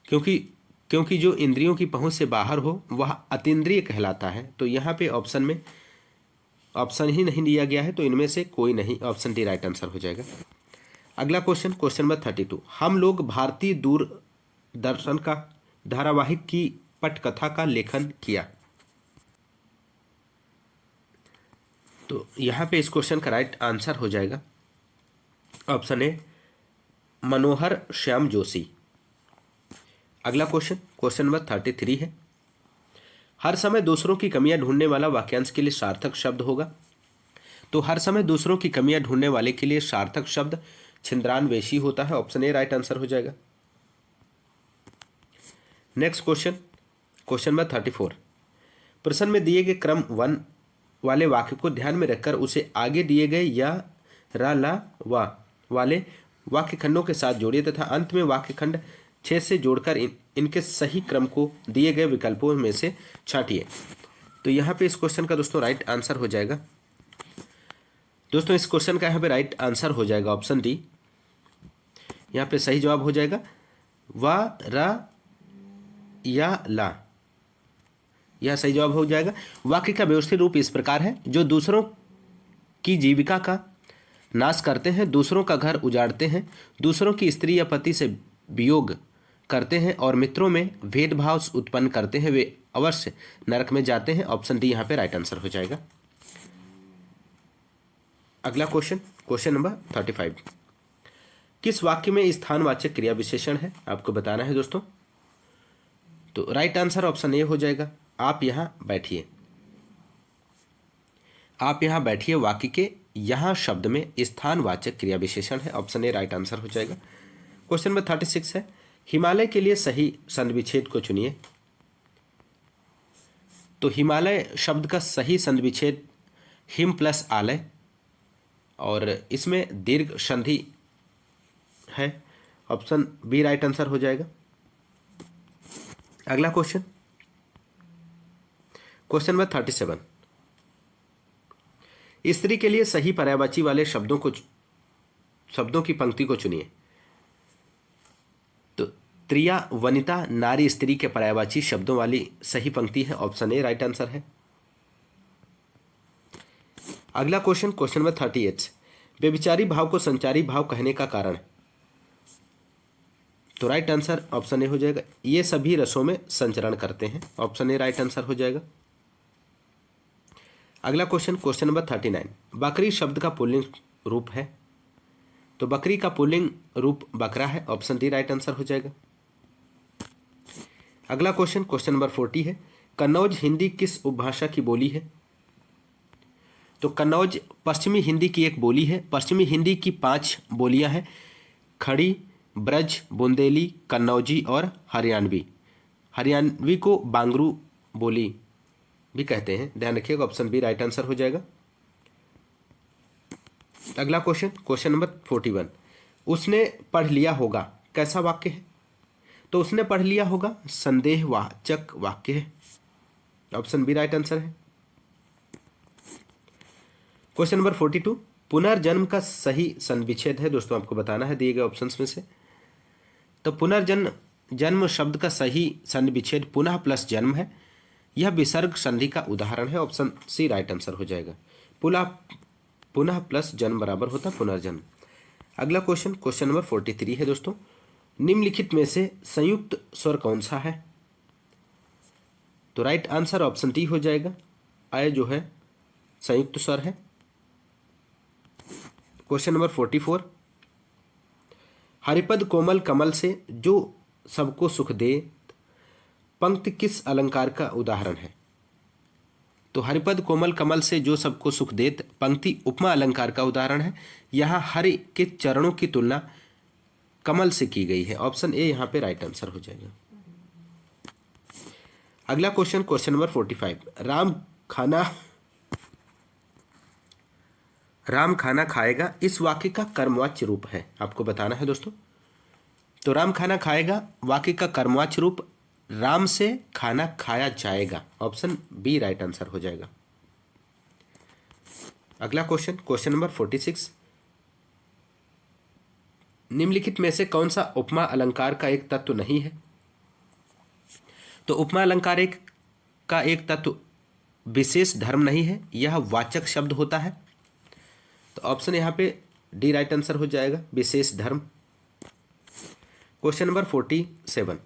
क्योंकि जो इंद्रियों की पहुंच से बाहर हो वह अतीन्द्रिय कहलाता है, तो यहाँ पे ऑप्शन में ऑप्शन ही नहीं दिया गया है, तो इनमें से कोई नहीं, ऑप्शन डी राइट आंसर हो जाएगा। अगला क्वेश्चन नंबर 32, हम लोग भारतीय दूरदर्शन का धारावाहिक की पटकथा का लेखन किया। तो यहाँ पे इस क्वेश्चन का राइट आंसर हो जाएगा ऑप्शन ए, मनोहर श्याम जोशी। अगला क्वेश्चन नंबर 33 है, हर समय दूसरों की कमियां ढूंढने वाला वाक्यांश के लिए सार्थक शब्द होगा। तो हर समय दूसरों की कमियां ढूंढने वाले के लिए सार्थक शब्द छिंद्रान्वेषी होता है। ऑप्शन ए राइट आंसर हो जाएगा। Next question, question number 34। प्रश्न में दिए गए क्रम वन वाले वाक्य को ध्यान में रखकर उसे आगे दिए गए या रा ला वा वाले वाक्य खंडों के साथ जोड़िए तथा अंत में वाक्य खंड 6 से जोड़कर इनके सही क्रम को दिए गए विकल्पों में से छांटिए। तो यहाँ पे इस क्वेश्चन का दोस्तों राइट आंसर हो जाएगा। दोस्तों इस क्वेश्चन का यहाँ पे राइट आंसर हो जाएगा ऑप्शन डी। यहाँ पे सही जवाब हो जाएगा वा रा या ला, यह सही जवाब हो जाएगा। वाक्य का व्यवस्थित रूप इस प्रकार है, जो दूसरों की जीविका का नाश करते हैं, दूसरों का घर उजाड़ते हैं, दूसरों की स्त्री या पति से वियोग करते हैं और मित्रों में भेदभाव उत्पन्न करते हैं, वे अवश्य नरक में जाते हैं। ऑप्शन डी यहाँ पे राइट आंसर हो जाएगा। अगला क्वेश्चन, क्वेश्चन नंबर 35। किस वाक्य में स्थानवाचक क्रिया विशेषण है, आपको बताना है दोस्तों। तो राइट आंसर ऑप्शन ए हो जाएगा आप यहां बैठिए। आप यहां बैठिए वाक्य के यहां शब्द में स्थानवाचक क्रिया विशेषण है। ऑप्शन ए राइट आंसर हो जाएगा। क्वेश्चन नंबर 36 है, हिमालय के लिए सही संधिविच्छेद को चुनिए। तो हिमालय शब्द का सही संधिविच्छेद हिम प्लस आलय, और इसमें दीर्घ संधि है। ऑप्शन बी राइट आंसर हो जाएगा। अगला क्वेश्चन, क्वेश्चन नंबर 37। स्त्री के लिए सही पर्यायवाची वाले शब्दों की पंक्ति को चुनिए। तो त्रिया वनिता नारी स्त्री के पर्यायवाची शब्दों वाली सही पंक्ति है। ऑप्शन ए राइट आंसर है। अगला क्वेश्चन, क्वेश्चन नंबर 38। व्यभिचारी भाव को संचारी भाव कहने का कारण। तो राइट आंसर ऑप्शन ए हो जाएगा, ये सभी रसों में संचरण करते हैं। ऑप्शन ए राइट आंसर हो जाएगा। अगला क्वेश्चन, क्वेश्चन नंबर 39। बकरी शब्द का पुल्लिंग रूप है। तो बकरी का पुल्लिंग रूप बकरा है। ऑप्शन डी राइट आंसर हो जाएगा। अगला क्वेश्चन, क्वेश्चन नंबर 40 है, कन्नौज हिंदी किस उपभाषा की बोली है। तो कन्नौज पश्चिमी हिंदी की एक बोली है। पश्चिमी हिंदी की 5 बोलियां हैं, खड़ी, ब्रज, बुंदेली, कन्नौजी और हरियाणवी। हरियाणवी को बांगरू बोली भी कहते हैं, ध्यान रखिएगा। ऑप्शन बी राइट आंसर हो जाएगा। अगला क्वेश्चन, क्वेश्चन नंबर 41। उसने पढ़ लिया होगा कैसा वाक्य है। तो उसने पढ़ लिया होगा संदेहवाचक वाक्य है। ऑप्शन बी राइट आंसर है। Question number 42। पुनर्जन्म का सही संविच्छेद है, दोस्तों आपको बताना है दिए गए ऑप्शंस में से। तो जन्म शब्द का सही संविच्छेद पुनः प्लस जन्म है। यह विसर्ग संधि का उदाहरण है। ऑप्शन सी राइट आंसर हो जाएगा। पुनः प्लस जन्म बराबर होता पुनर्जन्म। अगला क्वेश्चन, क्वेश्चन नंबर 43 है दोस्तों। निम्नलिखित में से संयुक्त स्वर कौन सा है। तो राइट आंसर ऑप्शन डी हो जाएगा, आय जो है संयुक्त स्वर है। Question number 44। हरिपद कोमल कमल से जो सबको सुख दे पंक्ति किस अलंकार का उदाहरण है। तो हरिपद कोमल कमल से जो सबको सुख देत पंक्ति उपमा अलंकार का उदाहरण है। यहाँ हरि के चरणों की तुलना कमल से की गई है। ऑप्शन ए यहाँ पे राइट आंसर हो जाएगा। अगला क्वेश्चन, क्वेश्चन नंबर 45। राम खाना खाएगा इस वाक्य का कर्मवाच्य रूप है, आपको बताना है दोस्तों। तो राम खाना खाएगा वाक्य का कर्मवाच्य रूप राम से खाना खाया जाएगा। ऑप्शन बी राइट आंसर हो जाएगा। अगला क्वेश्चन, क्वेश्चन नंबर 46। निम्नलिखित में से कौन सा उपमा अलंकार का एक तत्व नहीं है। तो उपमा अलंकार का एक तत्व विशेष धर्म नहीं है, यह वाचक शब्द होता है। तो ऑप्शन यहाँ पे डी राइट आंसर हो जाएगा, विशेष धर्म। Question number 47।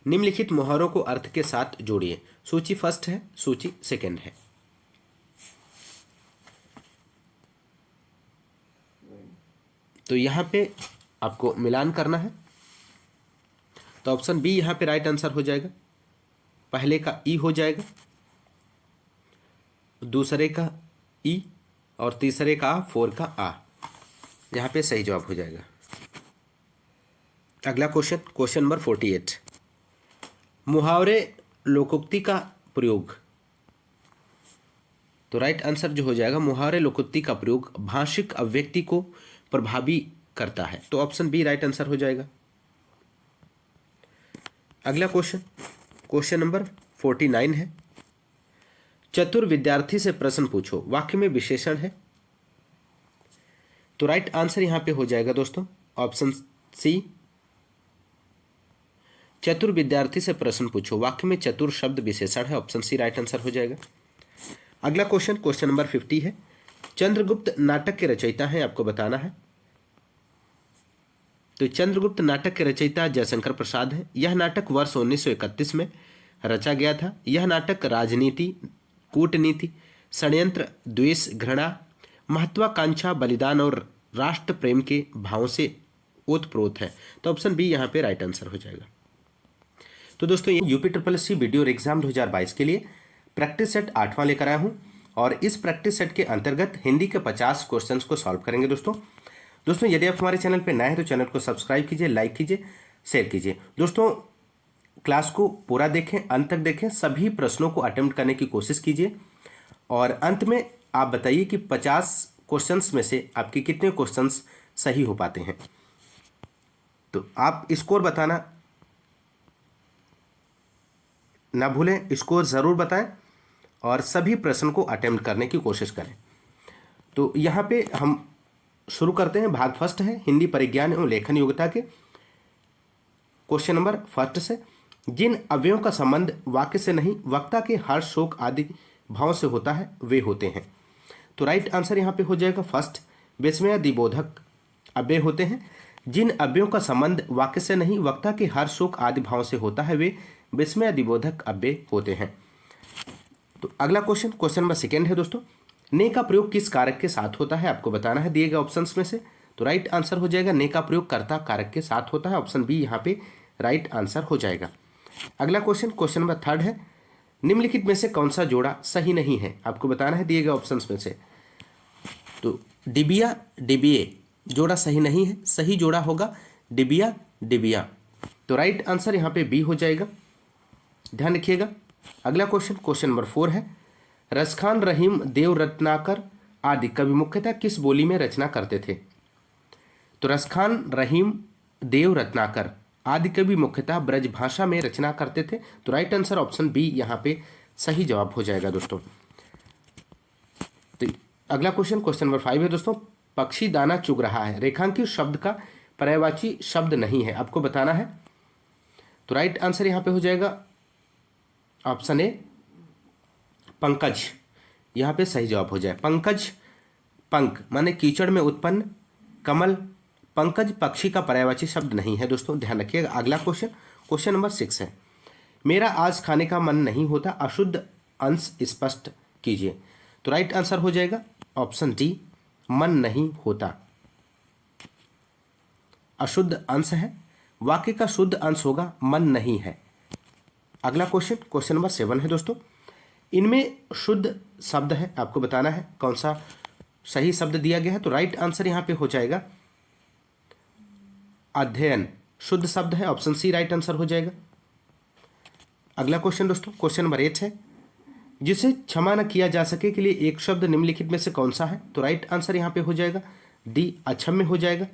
निम्नलिखित मुहावरों को अर्थ के साथ जोड़िए। सूची फर्स्ट है, सूची सेकंड है। तो यहाँ पे आपको मिलान करना है। तो ऑप्शन बी यहाँ पे राइट आंसर हो जाएगा। पहले का ई हो जाएगा, दूसरे का ई और तीसरे का 4 का आ। यहाँ पे सही जवाब हो जाएगा। अगला क्वेश्चन, क्वेश्चन नंबर 48, मुहावरे लोकोक्ति का प्रयोग। तो राइट आंसर जो हो जाएगा, मुहावरे लोकोक्ति का प्रयोग भाषिक अभिव्यक्ति को प्रभावी करता है। तो ऑप्शन बी राइट आंसर हो जाएगा। अगला क्वेश्चन, क्वेश्चन नंबर 49 है, चतुर विद्यार्थी से प्रश्न पूछो, वाक्य में विशेषण है। तो राइट आंसर यहां पे हो जाएगा दोस्तों ऑप्शन सी, चतुर विद्यार्थी से प्रश्न पूछो, वाक्य में चतुर शब्द विशेषण है। ऑप्शन सी राइट आंसर हो जाएगा। अगला क्वेश्चन, क्वेश्चन नंबर 50 है, चंद्रगुप्त नाटक के रचयिता हैं, आपको बताना है। तो चंद्रगुप्त नाटक के रचयिता जयशंकर प्रसाद है। यह नाटक वर्ष 1931 में रचा गया था। यह नाटक राजनीति, कूटनीति, षड्यंत्र, द्वेष, घृणा, महत्वाकांक्षा, बलिदान और राष्ट्र प्रेम के भावों से ओतप्रोत है। तो ऑप्शन बी यहाँ पे राइट आंसर हो जाएगा। तो दोस्तों, ये UPSSC वीडियो एग्जाम 2022 के लिए प्रैक्टिस सेट 8वां लेकर आया हूँ और इस प्रैक्टिस सेट के अंतर्गत हिंदी के 50 क्वेश्चंस को सॉल्व करेंगे। दोस्तों यदि आप हमारे चैनल पर नए हैं तो चैनल को सब्सक्राइब कीजिए, लाइक कीजिए, शेयर कीजिए। दोस्तों क्लास को पूरा देखें, अंत तक देखें, सभी प्रश्नों को अटेम्प्ट करने की कोशिश कीजिए और अंत में आप बताइए कि 50 क्वेश्चंस में से आपके कितने क्वेश्चंस सही हो पाते हैं। तो आप स्कोर बताना ना भूलें, स्कोर ज़रूर बताएं और सभी प्रश्न को अटेम्प्ट करने की कोशिश करें। तो यहाँ पे हम शुरू करते हैं। भाग फर्स्ट है हिंदी परिज्ञान एवं लेखन योग्यता के क्वेश्चन नंबर फर्स्ट से, जिन अवयवों का संबंध वाक्य से नहीं वक्ता के हर्ष, शोक आदि भाव से होता है वे होते हैं। तो राइट आंसर यहाँ पे हो जाएगा फर्स्ट, विस्मयादिबोधक अव्यय होते हैं। जिन अव्ययों का संबंध वाक्य से नहीं वक्ता के हर्ष, शोक आदि भाव से होता है वे विस्मयादिबोधक अव्यय होते हैं। तो अगला क्वेश्चन, क्वेश्चन नंबर सेकेंड है दोस्तों, ने का प्रयोग किस कारक के साथ होता है, आपको बताना है दिए गए ऑप्शंस में से। तो राइट आंसर हो जाएगा ने का प्रयोग कर्ता कारक के साथ होता है। ऑप्शन बी यहाँ पे राइट आंसर हो जाएगा। अगला क्वेश्चन, क्वेश्चन नंबर थर्ड है, निम्नलिखित में से कौन सा जोड़ा सही नहीं है, आपको बताना है दिए गए ऑप्शंस में से। तो डिबिया डिबिए जोड़ा सही नहीं है, सही जोड़ा होगा डिबिया डिबिया। तो राइट आंसर यहाँ पे बी हो जाएगा, ध्यान रखिएगा। अगला क्वेश्चन, क्वेश्चन नंबर 4 है, रसखान, रहीम, देव रत्नाकर आदि कवि मुख्यतः किस बोली में रचना करते थे। तो रसखान, रहीम, देव रत्नाकर आदि कवि मुख्यतः ब्रज भाषा में रचना करते थे। तो राइट आंसर ऑप्शन बी यहाँ पे सही जवाब हो जाएगा दोस्तों। तो अगला क्वेश्चन, क्वेश्चन नंबर 5 है दोस्तों, पक्षी दाना चुग रहा है, रेखांकित शब्द का पर्यायवाची शब्द नहीं है, आपको बताना है। तो राइट आंसर यहाँ पे हो जाएगा ऑप्शन ए पंकज, यहाँ पे सही जवाब हो जाए। पंकज, पंख माने कीचड़ में उत्पन्न, कमल, पंकज पक्षी का पर्यायवाची शब्द नहीं है दोस्तों, ध्यान रखिएगा। अगला क्वेश्चन, क्वेश्चन नंबर 6 है, मेरा आज खाने का मन नहीं होता, अशुद्ध अंश स्पष्ट कीजिए। तो राइट आंसर हो जाएगा ऑप्शन डी, मन नहीं होता। अशुद्ध अंश है, वाक्य का शुद्ध अंश होगा मन नहीं है। अगला क्वेश्चन, क्वेश्चन नंबर 7 है दोस्तों, इनमें शुद्ध शब्द है, आपको बताना है कौन सा सही शब्द दिया गया है। तो राइट आंसर यहाँ पे हो जाएगा अध्ययन, शुद्ध शब्द है, ऑप्शन सी राइट आंसर हो जाएगा। अगला क्वेश्चन दोस्तों, क्वेश्चन नंबर 8 है, जिसे क्षमा न किया जा सके के लिए एक शब्द निम्नलिखित में से कौन सा है। तो राइट आंसर यहाँ पे हो जाएगा डी, अक्षम्य हो जाएगा।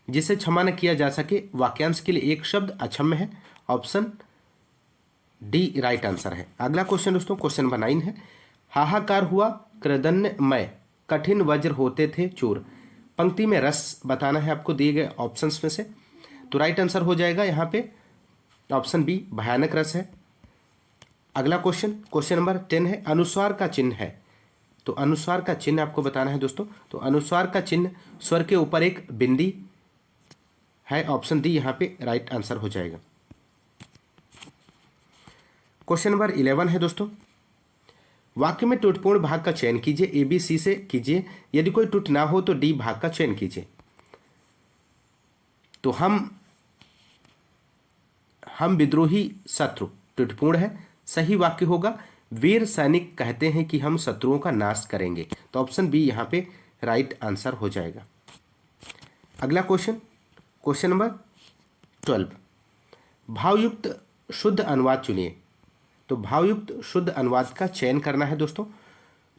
जिसे क्षमा न किया जा सके वाक्यांश के लिए एक शब्द अक्षम्य है, ऑप्शन डी राइट आंसर है। अगला क्वेश्चन दोस्तों, क्वेश्चन नंबर 9 है, हाहाकार हुआ कृदन्यमय, कठिन वज्र होते थे चूर। पंक्ति में रस बताना है आपको दिए गए ऑप्शंस में से। तो राइट आंसर हो जाएगा यहाँ पे ऑप्शन बी, भयानक रस है। अगला क्वेश्चन, क्वेश्चन नंबर 10 है, अनुस्वार का चिन्ह है। तो अनुस्वार का चिन्ह आपको बताना है दोस्तों। तो अनुस्वार का चिन्ह स्वर के ऊपर एक बिंदी है, ऑप्शन डी यहाँ पे राइट आंसर हो जाएगा। क्वेश्चन नंबर 11 है दोस्तों, वाक्य में टूटपूर्ण भाग का चयन कीजिए, ए बी सी से कीजिए, यदि कोई टूट ना हो तो डी भाग का चयन कीजिए। तो हम हम विद्रोही शत्रु त्रुटिपूर्ण है। सही वाक्य होगा वीर सैनिक कहते हैं कि हम शत्रुओं का नाश करेंगे। तो ऑप्शन बी यहाँ पे राइट आंसर हो जाएगा। अगला क्वेश्चन, क्वेश्चन नंबर 12, भावयुक्त शुद्ध अनुवाद चुनिए। तो भावयुक्त शुद्ध अनुवाद का चयन करना है दोस्तों।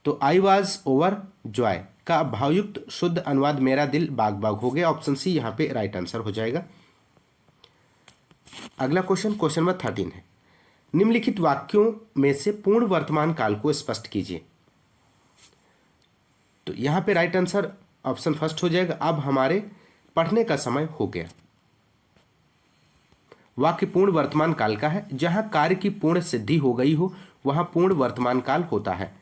तो आई वॉज ओवर जॉय का भावयुक्त शुद्ध अनुवाद मेरा दिल बाग बाग हो गया। ऑप्शन सी यहाँ पे राइट आंसर हो जाएगा। अगला क्वेश्चन, क्वेश्चन नंबर 13 है, निम्नलिखित वाक्यों में से पूर्ण वर्तमान काल को स्पष्ट कीजिए। तो यहाँ पे राइट आंसर ऑप्शन फर्स्ट हो जाएगा, अब हमारे पढ़ने का समय हो गया। वाक्य पूर्ण वर्तमान काल का है, जहां कार्य की पूर्ण सिद्धि हो गई हो वहां पूर्ण वर्तमान काल होता है।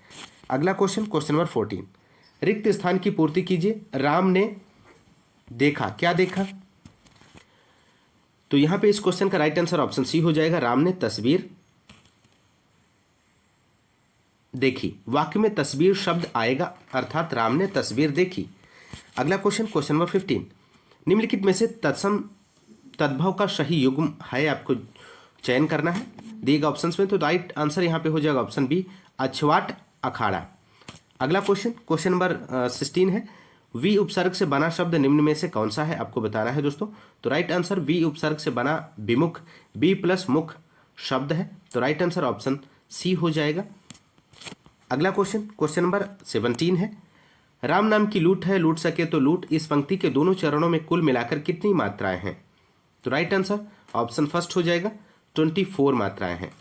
अगला क्वेश्चन, क्वेश्चन नंबर 14, रिक्त स्थान की पूर्ति कीजिए। राम ने देखा, क्या देखा? तो यहां पे इस क्वेश्चन का राइट आंसर ऑप्शन सी हो जाएगा, राम ने तस्वीर देखी। वाक्य में तस्वीर शब्द आएगा, अर्थात राम ने तस्वीर देखी। अगला क्वेश्चन, क्वेश्चन नंबर 15, निम्नलिखित में से तत्सम तद्भव का सही युग्म है, आपको चयन करना है दिएगा ऑप्शंस में। तो राइट आंसर यहाँ पे हो जाएगा ऑप्शन बी, अछवाट अखाड़ा। अगला क्वेश्चन, क्वेश्चन नंबर 16 है, वी उपसर्ग से बना शब्द निम्न में से कौन सा है, आपको बताना है दोस्तों। तो राइट आंसर वी उपसर्ग से बना विमुख, बी प्लस मुख शब्द है। तो राइट आंसर ऑप्शन सी हो जाएगा। अगला क्वेश्चन, क्वेश्चन नंबर 17 है, राम नाम की लूट है लूट सके तो लूट, इस पंक्ति के दोनों चरणों में कुल मिलाकर कितनी मात्राएं हैं? तो राइट आंसर ऑप्शन फर्स्ट हो जाएगा, 24 मात्राएं हैं।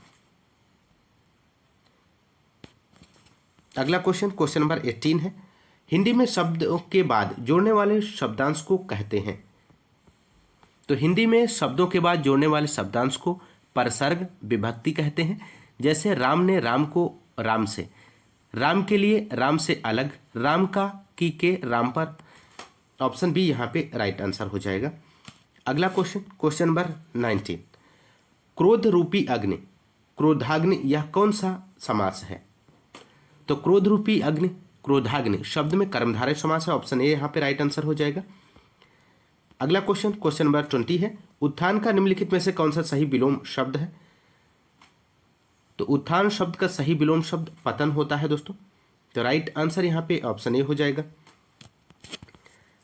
अगला क्वेश्चन, क्वेश्चन नंबर 18 है, हिंदी में शब्दों के बाद जोड़ने वाले शब्दांश को कहते हैं। तो हिंदी में शब्दों के बाद जोड़ने वाले शब्दांश को परसर्ग विभक्ति कहते हैं। जैसे राम ने राम को राम से, राम के लिए राम से अलग, राम का की के राम पर। ऑप्शन बी यहाँ पे राइट आंसर हो जाएगा। अगला क्वेश्चन, क्वेश्चन नंबर 19, क्रोध रूपी अग्नि, क्रोधाग्नि, यह कौन सा समास है? तो क्रोध रूपी अग्नि, क्रोधाग्नि शब्द में कर्मधारय समास है। ऑप्शन ए यहाँ पे राइट आंसर हो जाएगा। अगला क्वेश्चन, क्वेश्चन नंबर 20 है, उत्थान का निम्नलिखित में से कौन सा सही विलोम शब्द है? तो उत्थान शब्द का सही विलोम शब्द पतन होता है दोस्तों। तो राइट आंसर यहाँ पे ऑप्शन ए हो जाएगा।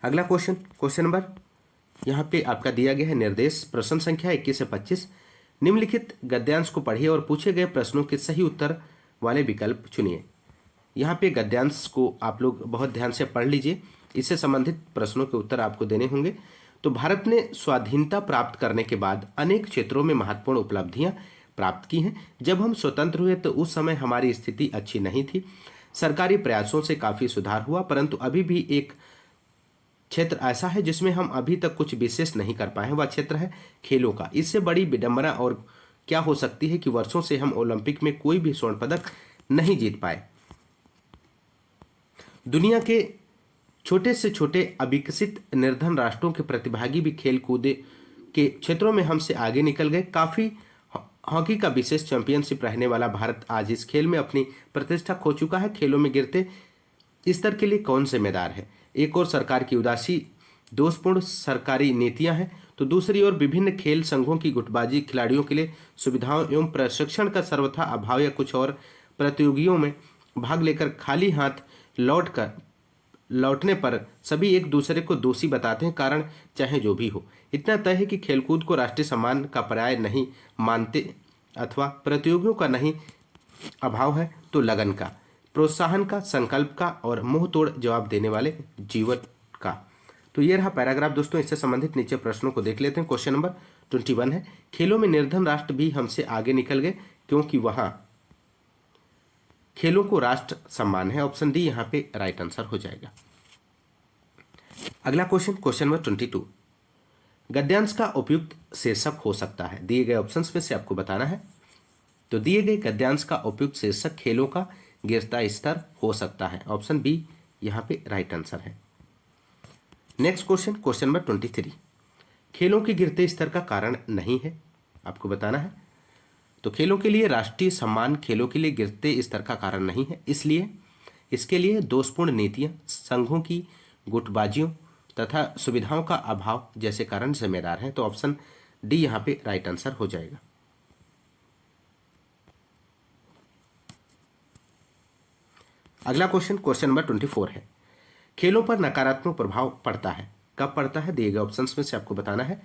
अगला क्वेश्चन, क्वेश्चन नंबर यहाँ पे आपका दिया गया है निर्देश, प्रश्न संख्या 21 से 25, निम्नलिखित गद्यांश को पढ़िए और पूछे गए प्रश्नों के सही उत्तर वाले विकल्प चुनिए। यहाँ पे गद्यांश को आप लोग बहुत ध्यान से पढ़ लीजिए, इससे संबंधित प्रश्नों के उत्तर आपको देने होंगे। तो भारत ने स्वाधीनता प्राप्त करने के बाद अनेक क्षेत्रों में महत्वपूर्ण उपलब्धियां प्राप्त की हैं। जब हम स्वतंत्र हुए तो उस समय हमारी स्थिति अच्छी नहीं थी, सरकारी प्रयासों से काफ़ी सुधार हुआ, परंतु अभी भी एक क्षेत्र ऐसा है जिसमें हम अभी तक कुछ विशेष नहीं कर पाए हैं, वह क्षेत्र है खेलों का। इससे बड़ी विडंबना और क्या हो सकती है कि वर्षों से हम ओलंपिक में कोई भी स्वर्ण पदक नहीं जीत पाए। दुनिया के छोटे से छोटे अविकसित निर्धन राष्ट्रों के प्रतिभागी भी खेल कूद के क्षेत्रों में हमसे आगे निकल गए। काफ़ी हॉकी का विशेष चैंपियनशिप रहने वाला भारत आज इस खेल में अपनी प्रतिष्ठा खो चुका है। खेलों में गिरते स्तर के लिए कौन जिम्मेदार है? एक और सरकार की उदासी, दोषपूर्ण सरकारी नीतियां हैं, तो दूसरी ओर विभिन्न खेल संघों की गुटबाजी, खिलाड़ियों के लिए सुविधाओं एवं प्रशिक्षण का सर्वथा अभाव, या कुछ और प्रतियोगियों में भाग लेकर खाली हाथ लौटने पर सभी एक दूसरे को दोषी बताते हैं। कारण चाहे जो भी हो, इतना तय है कि खेलकूद को राष्ट्रीय सम्मान का पर्याय नहीं मानते, अथवा प्रतियोगियों का नहीं अभाव है तो लगन का, प्रोत्साहन का, संकल्प का और मुंह तोड़ जवाब देने वाले जीवन का। तो ये रहा पैराग्राफ दोस्तों। इससे संबंधित नीचे प्रश्नों को देख लेते हैं। क्वेश्चन नंबर 21 है, खेलों में निर्धन राष्ट्र भी हमसे आगे निकल गए क्योंकि वहां खेलों को राष्ट्र सम्मान है। ऑप्शन डी यहाँ पे राइट आंसर हो जाएगा। अगला क्वेश्चन, क्वेश्चन नंबर 22, गद्यांश का उपयुक्त शीर्षक हो सकता है, दिए गए ऑप्शंस में से आपको बताना है। तो दिए गए गद्यांश का उपयुक्त शीर्षक खेलों का गिरता स्तर हो सकता है। ऑप्शन बी यहाँ पे राइट आंसर है। नेक्स्ट क्वेश्चन, क्वेश्चन नंबर 23, खेलों के गिरते स्तर का कारण नहीं है, आपको बताना है। तो खेलों के लिए राष्ट्रीय सम्मान खेलों के लिए गिरते स्तर का कारण नहीं है, इसलिए इसके लिए दोषपूर्ण नीतियां, संघों की गुटबाजियों तथा सुविधाओं का अभाव जैसे कारण जिम्मेदार हैं। तो ऑप्शन डी यहाँ पे राइट आंसर हो जाएगा। अगला क्वेश्चन, क्वेश्चन नंबर 24 है, खेलों पर नकारात्मक प्रभाव पड़ता है, कब पड़ता है? दिए गए ऑप्शंस में से आपको बताना है।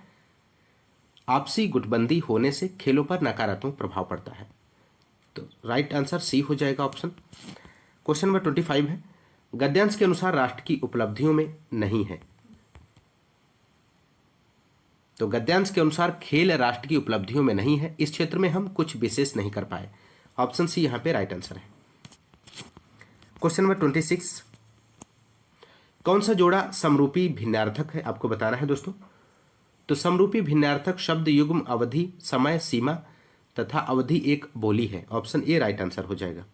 आपसी गुटबंदी होने से खेलों पर नकारात्मक प्रभाव पड़ता है, तो राइट आंसर सी हो जाएगा ऑप्शन। क्वेश्चन नंबर 25 है, गद्यांश के अनुसार राष्ट्र की उपलब्धियों में नहीं है, तो गद्यांश के अनुसार खेल राष्ट्र की उपलब्धियों में नहीं है, इस क्षेत्र में हम कुछ विशेष नहीं कर पाए, ऑप्शन सी यहां पे राइट आंसर है। क्वेश्चन नंबर 26, कौन सा जोड़ा समरूपी भिन्नार्थक है, आपको बताना है दोस्तों। तो समरूपी भिन्नार्थक शब्द युग्म अवधि समय सीमा तथा अवधि एक बोली है, ऑप्शन ए राइट आंसर हो जाएगा।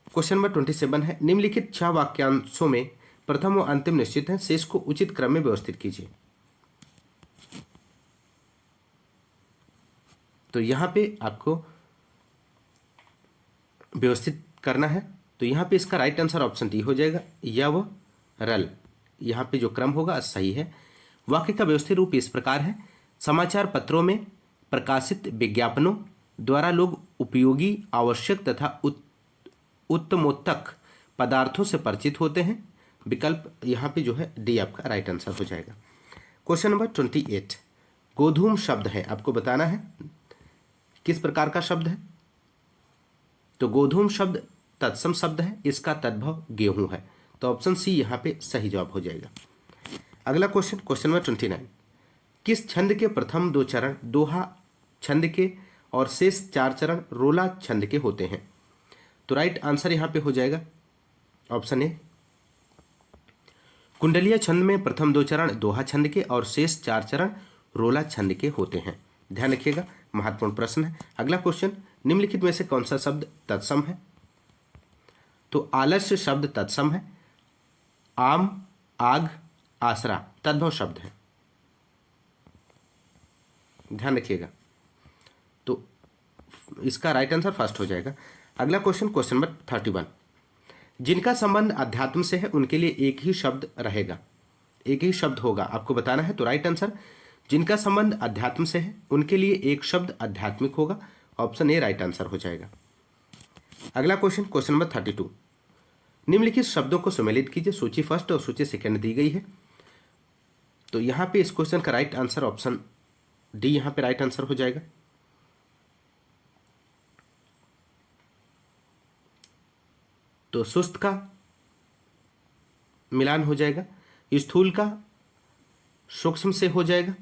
क्वेश्चन नंबर 27 है, निम्नलिखित 6 वाक्यांशों में प्रथम व अंतिम निश्चित है, शेष को उचित क्रम में व्यवस्थित कीजिए। तो यहां पे आपको व्यवस्थित करना है, तो यहां पे इसका राइट आंसर ऑप्शन डी हो जाएगा, या वह रल, यहां पे जो क्रम होगा सही है। वाक्य का व्यवस्थित रूप इस प्रकार है, समाचार पत्रों में प्रकाशित विज्ञापनों द्वारा लोग उपयोगी, आवश्यक तथा उत्तमोत्तक पदार्थों से परिचित होते हैं, विकल्प यहाँ पे जो है डी आपका राइट आंसर हो जाएगा। क्वेश्चन नंबर 28, गोधूम शब्द है, आपको बताना है किस प्रकार का शब्द है। तो गोधूम शब्द तत्सम शब्द है, इसका तद्भव गेहूं है, तो ऑप्शन सी यहाँ पे सही जवाब हो जाएगा। अगला क्वेश्चन, क्वेश्चन नंबर 29, किस छंद के प्रथम 2 चरण दोहा छंद के और शेष 4 चरण रोला छंद के होते हैं? तो राइट आंसर यहाँ पे हो जाएगा ऑप्शन ए, कुंडलीय छंद में प्रथम 2 चरण दोहा छंद के और शेष 4 चरण रोला छंद के होते हैं, ध्यान रखिएगा, महत्वपूर्ण प्रश्न है। अगला क्वेश्चन, निम्नलिखित में से कौन सा शब्द तत्सम है? तो आलस्य शब्द तत्सम है, आम, आग, आसरा तद्भव शब्द है, ध्यान रखिएगा, तो इसका राइट आंसर फर्स्ट हो जाएगा। अगला क्वेश्चन, क्वेश्चन नंबर 31, जिनका संबंध अध्यात्म से है उनके लिए एक ही शब्द रहेगा, एक ही शब्द होगा, आपको बताना है। तो राइट आंसर, जिनका संबंध अध्यात्म से है उनके लिए एक शब्द आध्यात्मिक होगा, ऑप्शन ए राइट आंसर हो जाएगा। अगला क्वेश्चन, क्वेश्चन नंबर 32, निम्नलिखित शब्दों को सम्मिलित कीजिए, सूची फर्स्ट और सूची सेकंड दी गई है। तो यहां पे इस क्वेश्चन का राइट आंसर ऑप्शन डी यहां पे राइट आंसर हो जाएगा। तो सुस्त का मिलान हो जाएगा, स्थूल का सूक्ष्म से हो जाएगा,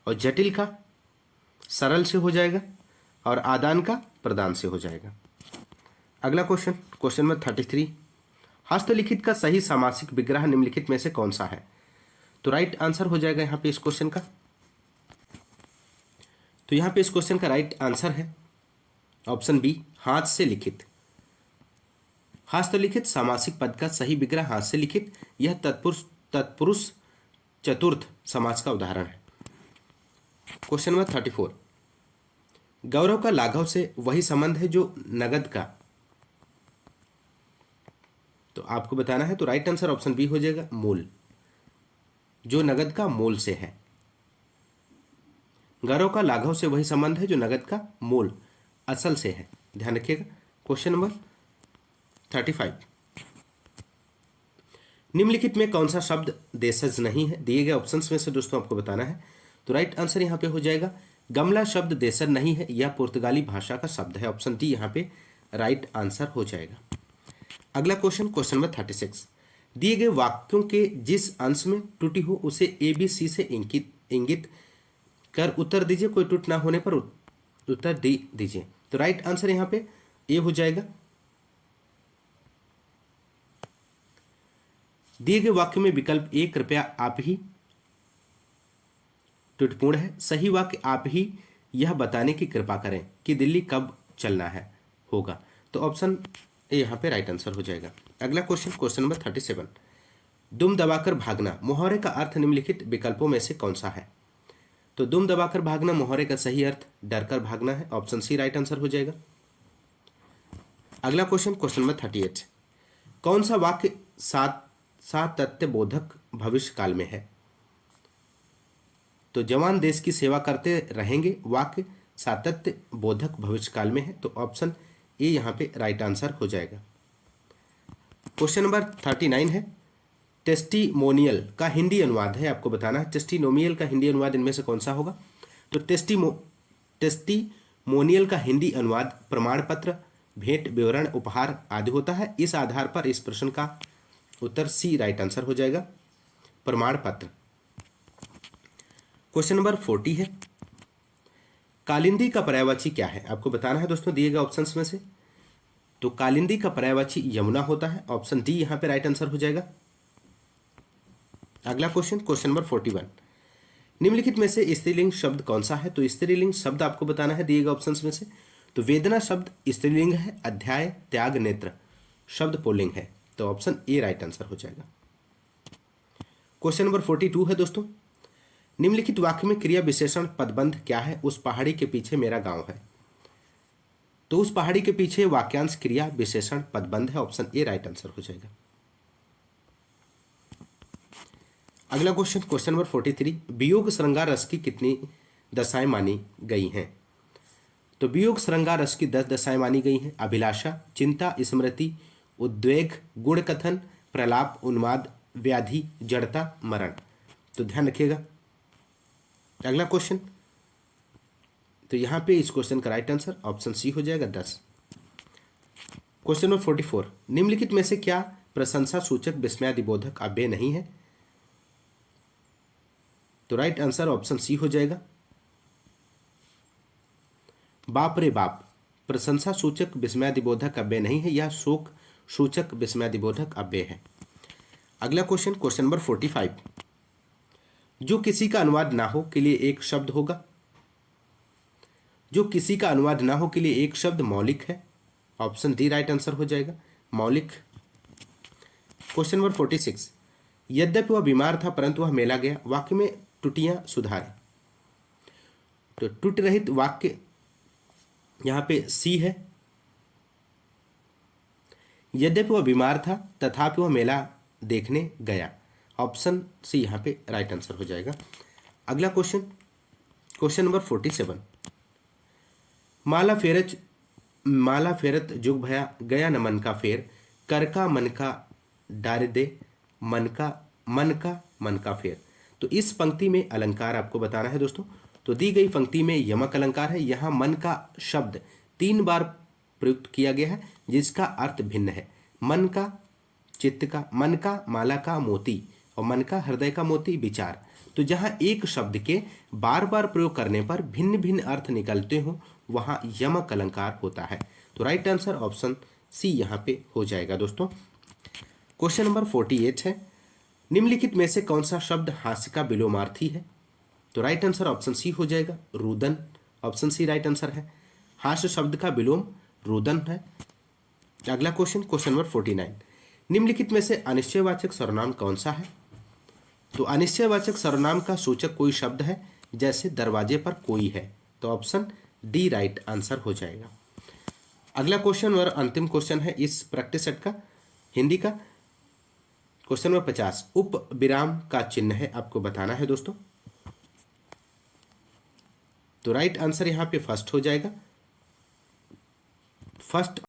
और जटिल का सरल से हो जाएगा, और आदान का प्रदान से हो जाएगा। अगला क्वेश्चन, क्वेश्चन नंबर 33, हस्तलिखित का सही सामासिक विग्रह निम्नलिखित में से कौन सा है? तो राइट आंसर हो जाएगा यहां पे इस क्वेश्चन का, तो यहां पे इस क्वेश्चन का राइट आंसर है ऑप्शन बी, हाथ से लिखित। हस्तलिखित सामासिक पद का सही विग्रह हाथ से लिखित, यह तत्पुरुष चतुर्थ समास का उदाहरण है। क्वेश्चन नंबर 34, गौरव का लाघव से वही संबंध है जो नगद का, तो आपको बताना है। तो राइट आंसर ऑप्शन बी हो जाएगा, मूल, जो नगद का मूल से है। गौरव का लाघव से वही संबंध है जो नगद का मूल असल से है, ध्यान रखिएगा। क्वेश्चन नंबर 35, निम्नलिखित में कौन सा शब्द देशज नहीं है? दिए गए ऑप्शंस में से दोस्तों आपको बताना है। तो राइट आंसर यहां पे हो जाएगा, गमला शब्द देशज नहीं है, यह पुर्तगाली भाषा का शब्द है, ऑप्शन डी यहां पे राइट आंसर हो जाएगा। अगला क्वेश्चन, क्वेश्चन नंबर 36, दिए गए वाक्यों के जिस अंश में त्रुटि हो उसे ए बी सी से इंगित कर उत्तर दीजिए, कोई त्रुटि ना होने पर उत्तर दीजिए। तो राइट आंसर यहां पे ए हो जाएगा। दिए गए वाक्य में विकल्प ए कृपया आप ही त्रुटिपूर्ण है, सही वाक्य आप ही यह बताने की कृपा करें कि दिल्ली कब चलना है होगा, तो ऑप्शन ए यहां पे राइट आंसर हो जाएगा। अगला क्वेश्चन, क्वेश्चन नंबर 37, दुम दबाकर भागना मुहावरे का अर्थ निम्नलिखित विकल्पों में से कौन सा है? तो दुम दबाकर भागना मुहावरे का सही अर्थ डरकर भागना है, ऑप्शन सी राइट आंसर हो जाएगा। अगला क्वेश्चन, क्वेश्चन नंबर 38, कौन सा वाक्य सातत्य बोधक भविष्य काल में है? तो जवान देश की सेवा करते रहेंगे वाक्य सातत्य बोधक भविष्यकाल में है, तो ऑप्शन ए यहाँ पे राइट आंसर हो जाएगा। क्वेश्चन नंबर 39 है, टेस्टिमोनियल का हिंदी अनुवाद है, आपको बताना है टेस्टिनोमियल का हिंदी अनुवाद इनमें से कौन सा होगा। तो टेस्टिमोनियल का हिंदी अनुवाद प्रमाण पत्र, भेंट, विवरण, उपहार आदि होता है। इस आधार पर इस प्रश्न का उत्तर सी राइट आंसर हो जाएगा, प्रमाण पत्र। क्वेश्चन नंबर 40 है, कालिंदी का पर्यायवाची क्या है, आपको बताना है दोस्तों दिए गए ऑप्शंस में से। तो कालिंदी का पर्यायवाची यमुना होता है, ऑप्शन डी यहां पे राइट आंसर हो जाएगा। अगला क्वेश्चन, क्वेश्चन नंबर 41, निम्नलिखित में से स्त्रीलिंग शब्द कौन सा है। तो स्त्रीलिंग शब्द आपको बताना है दिए गए ऑप्शंस में से। तो वेदना शब्द स्त्रीलिंग है, अध्याय, त्याग, नेत्र शब्द पुल्लिंग है, तो ऑप्शन ए राइट आंसर हो जाएगा। क्वेश्चन नंबर 42 है दोस्तों, निम्नलिखित वाक्य में क्रिया विशेषण पदबंध क्या है। उस पहाड़ी के पीछे मेरा गांव है। तो उस पहाड़ी के पीछे वाक्यांश क्रिया विशेषण पदबंध है, ऑप्शन ए राइट आंसर हो जाएगा। अगला क्वेश्चन, क्वेश्चन नंबर 43, वियोग श्रृंगार रस की कितनी दशाएं मानी गई हैं। तो वियोग श्रृंगार रस की 10 दशाएं मानी गई हैं। अभिलाषा, चिंता, स्मृति, उद्वेग, गुण कथन, प्रलाप, उन्माद, व्याधि, जड़ता, मरण। तो ध्यान रखिएगा। अगला क्वेश्चन, तो यहां पे इस क्वेश्चन का राइट आंसर ऑप्शन सी हो जाएगा 10। क्वेश्चन नंबर 44, निम्नलिखित में से क्या प्रशंसा सूचक विस्मयादिबोधक अव्यय नहीं है। तो राइट आंसर ऑप्शन सी हो जाएगा, बाप रे बाप प्रशंसा सूचक विस्मयादिबोधक अव्यय नहीं है, यह शोक सूचक विस्मयादिबोधक अव्यय है। अगला क्वेश्चन, क्वेश्चन नंबर 45, जो किसी का अनुवाद ना हो के लिए एक शब्द होगा। जो किसी का अनुवाद ना हो के लिए एक शब्द मौलिक है, ऑप्शन डी राइट आंसर हो जाएगा, मौलिक। क्वेश्चन नंबर 46, यद्यपि वह बीमार था परंतु वह मेला गया, वाक्य में त्रुटियां सुधारें। तो त्रुटि रहित वाक्य यहां पे सी है, यद्यपि वह बीमार था तथापि वह मेला देखने गया, ऑप्शन सी यहां पे राइट आंसर हो जाएगा। अगला क्वेश्चन, क्वेश्चन नंबर 47, माला फेरत जुग भया गया न मन का फेर, कर का मन का डार दे, मन का फेर। तो इस पंक्ति में अलंकार आपको बताना है दोस्तों। तो दी गई पंक्ति में यमक अलंकार है, यहां मन का शब्द 3 बार प्रयुक्त किया गया है जिसका अर्थ भिन्न है। मन का, चित्त का, मन का माला का मोती और मन का हृदय का मोती विचार। तो जहां एक शब्द के बार बार प्रयोग करने पर भिन्न भिन्न अर्थ निकलते हो वहां यमक अलंकार होता है। तो राइट आंसर ऑप्शन सी यहां पे हो जाएगा दोस्तों। क्वेश्चन नंबर 48 है, निम्नलिखित में से कौन सा शब्द हास्य का विलोमार्थी है। तो राइट आंसर ऑप्शन सी हो जाएगा, रुदन, ऑप्शन सी राइट आंसर है, हास्य शब्द का विलोम रुदन है। अगला क्वेश्चन, क्वेश्चन नंबर 49, निम्नलिखित में से अनिश्चयवाचक सर्वनाम कौन सा है। तो अनिश्चयवाचक सर्वनाम का सूचक कोई शब्द है, जैसे दरवाजे पर कोई है, तो ऑप्शन डी राइट आंसर हो जाएगा। अगला क्वेश्चन और अंतिम क्वेश्चन है इस प्रैक्टिस सेट का, हिंदी का। क्वेश्चन नंबर 50, उप विराम का चिन्ह है, आपको बताना है दोस्तों। तो राइट आंसर यहां पे फर्स्ट हो जाएगा, फर्स्ट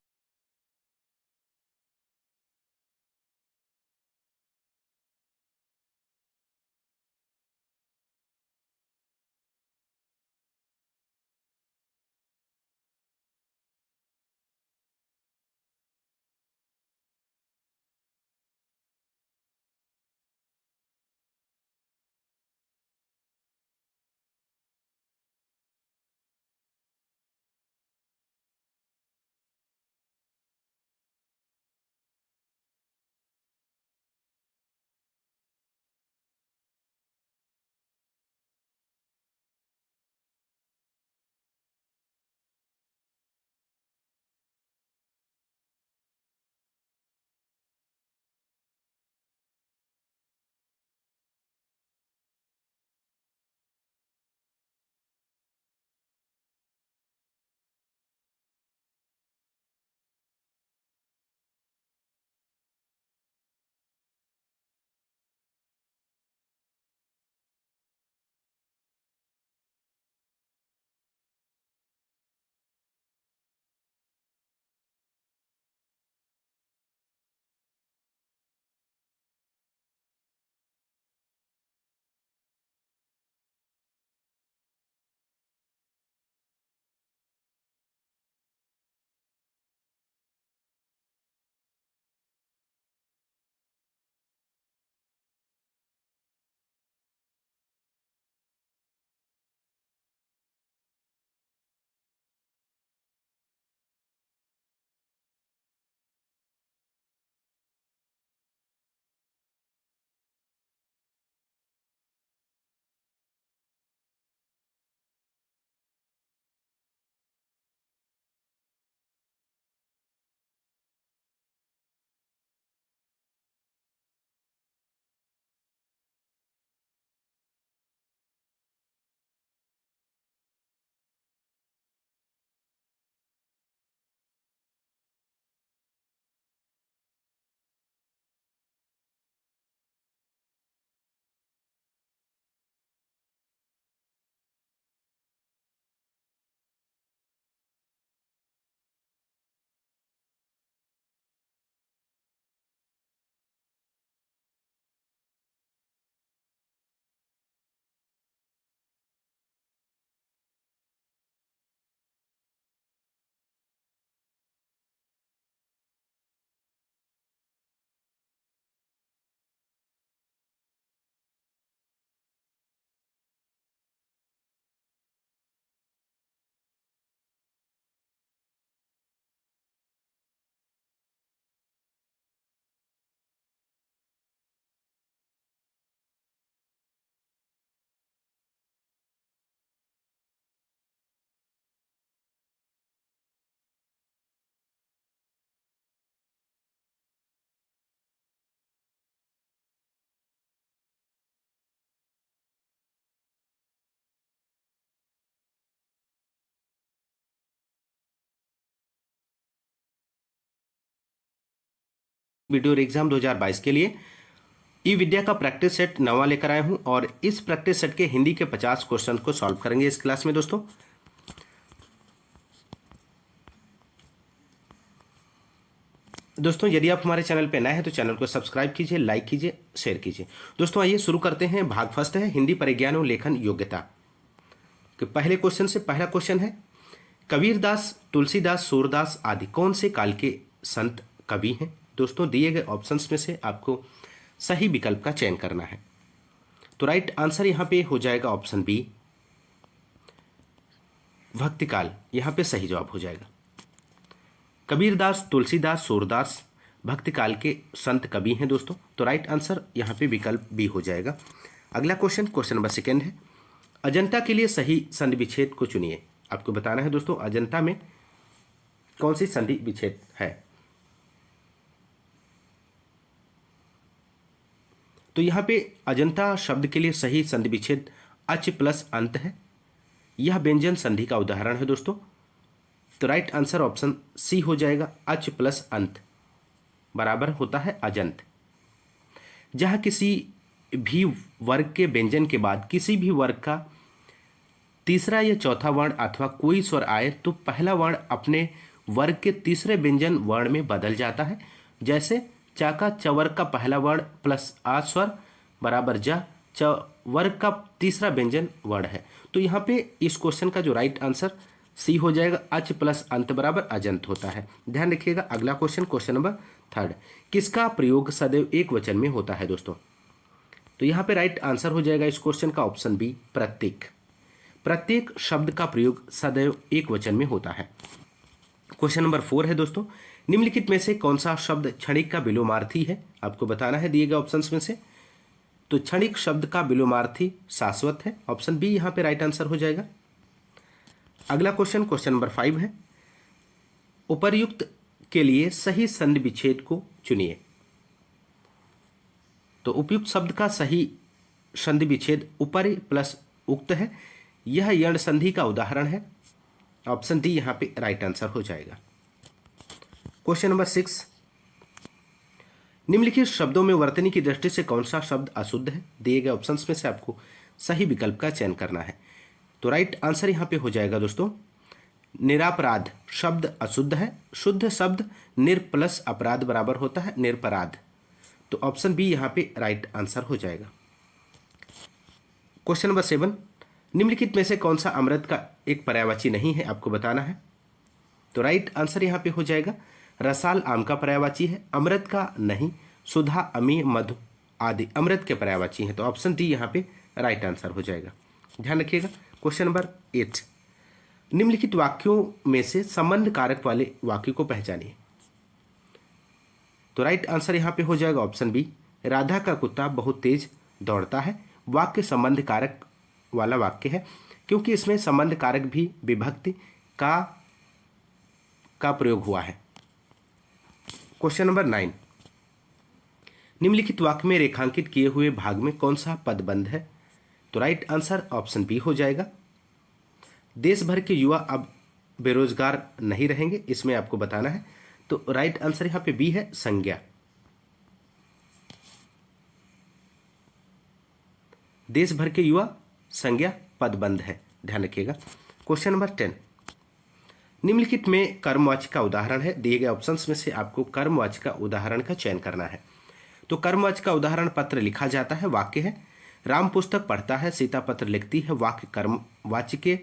वीडियो एग्जाम 2022 के लिए ई विद्या का प्रैक्टिस सेट नवा लेकर आया हूं और इस प्रैक्टिस सेट के हिंदी के 50 क्वेश्चन को सॉल्व करेंगे इस क्लास में दोस्तों। यदि आप हमारे चैनल पर नए हैं तो चैनल को सब्सक्राइब कीजिए, लाइक कीजिए, शेयर कीजिए। दोस्तों आइए शुरू करते हैं। भाग फर्स्ट है हिंदी परिज्ञान और लेखन योग्यता के पहले क्वेश्चन से। पहला क्वेश्चन है कबीरदास, तुलसीदास, सूरदास आदि कौन से काल के संत कवि हैं? दोस्तों दिए गए ऑप्शंस में से आपको सही विकल्प का चयन करना है। तो राइट आंसर यहां पे हो जाएगा ऑप्शन बी, भक्तिकाल। यहां पे सही जवाब हो जाएगा। कबीरदास, तुलसीदास, सूरदास भक्तिकाल के संत कवि हैं दोस्तों। तो राइट आंसर यहां पे विकल्प बी हो जाएगा। अगला क्वेश्चन, क्वेश्चन नंबर सेकेंड है अजंता के लिए सही संधि विच्छेद को चुनिए। आपको बताना है दोस्तों अजंता में कौन सी संधि विच्छेद है। तो यहां पे अजंता शब्द के लिए सही संधि विच्छेद अच प्लस अंत है। यह व्यंजन संधि का उदाहरण है दोस्तों। तो राइट आंसर ऑप्शन सी हो जाएगा, अच प्लस अंत बराबर होता है अजंत। जहां किसी भी वर्ग के व्यंजन के बाद किसी भी वर्ग का तीसरा या चौथा वर्ण अथवा कोई स्वर आए तो पहला वर्ण अपने वर्ग के तीसरे व्यंजन वर्ण में बदल जाता है। जैसे चाका चवर्ग का पहला वर्ण प्लस आ स्वर बराबर जा चवर्ग का तीसरा व्यंजन वर्ण है। तो यहाँ पे इस क्वेश्चन का जो राइट आंसर सी हो जाएगा, अच प्लस अंत बराबर अजंत होता है। ध्यान रखिएगा। अगला क्वेश्चन, क्वेश्चन नंबर थर्ड, किसका प्रयोग सदैव एक वचन में होता है दोस्तों? तो यहाँ पे राइट आंसर हो जाएगा इस क्वेश्चन का ऑप्शन बी, प्रत्येक। प्रत्येक शब्द का प्रयोग सदैव एक वचन में होता है। क्वेश्चन नंबर 4 है दोस्तों, निम्नलिखित में से कौन सा शब्द क्षणिक का विलोमार्थी है? आपको बताना है दिए गए ऑप्शंस में से। तो क्षणिक शब्द का विलोमार्थी शाश्वत है। ऑप्शन बी यहाँ पे राइट आंसर हो जाएगा। अगला क्वेश्चन, क्वेश्चन नंबर 5 है उपर्युक्त के लिए सही संधि विच्छेद को चुनिए। तो उपयुक्त शब्द का सही संधि विच्छेद उपरि प्लस उक्त है। यह यण संधि का उदाहरण है। ऑप्शन डी यहां पे राइट आंसर हो जाएगा। क्वेश्चन नंबर 6, निम्नलिखित शब्दों में वर्तनी की दृष्टि से कौन सा शब्द अशुद्ध है? दिए गए ऑप्शंस में से आपको सही विकल्प का चयन करना है। तो राइट आंसर यहां पे हो जाएगा दोस्तों, निरापराध शब्द अशुद्ध है। शुद्ध शब्द निर प्लस अपराध बराबर होता है निरपराध। तो ऑप्शन बी यहां पे राइट आंसर हो जाएगा। क्वेश्चन नंबर 7, निम्नलिखित में से कौन सा अमृत का एक पर्यायवाची नहीं है? आपको बताना है। तो राइट आंसर यहां पे हो जाएगा, रसाल आम का पर्यायवाची है, अमृत का नहीं। सुधा, अमी, मधु आदि अमृत के पर्यायवाची हैं। तो ऑप्शन डी यहां पे राइट आंसर हो जाएगा। ध्यान रखिएगा। क्वेश्चन नंबर 8, निम्नलिखित वाक्यों में से संबंध कारक वाले वाक्य को पहचानिए। तो राइट आंसर यहां पे हो जाएगा ऑप्शन बी, राधा का कुत्ता बहुत तेज दौड़ता है। वाक्य संबंध कारक वाला वाक्य है क्योंकि इसमें संबंध कारक भी विभक्ति का प्रयोग हुआ है। क्वेश्चन नंबर 9, निम्नलिखित वाक्य में रेखांकित किए हुए भाग में कौन सा पदबंध है? तो राइट आंसर ऑप्शन बी हो जाएगा, देश भर के युवा अब बेरोजगार नहीं रहेंगे। इसमें आपको बताना है। तो राइट आंसर यहां पे बी है, संज्ञा। देश भर के युवा संज्ञा पदबंध है। ध्यान रखिएगा। क्वेश्चन नंबर 10, निम्नलिखित में कर्मवाची का उदाहरण है। दिए गए ऑप्शंस में से आपको कर्मवाची का उदाहरण का चयन करना है। तो कर्मवाची का उदाहरण पत्र लिखा जाता है, वाक्य है। राम पुस्तक पढ़ता है, सीता पत्र लिखती है, वाक्य कर्मवाची के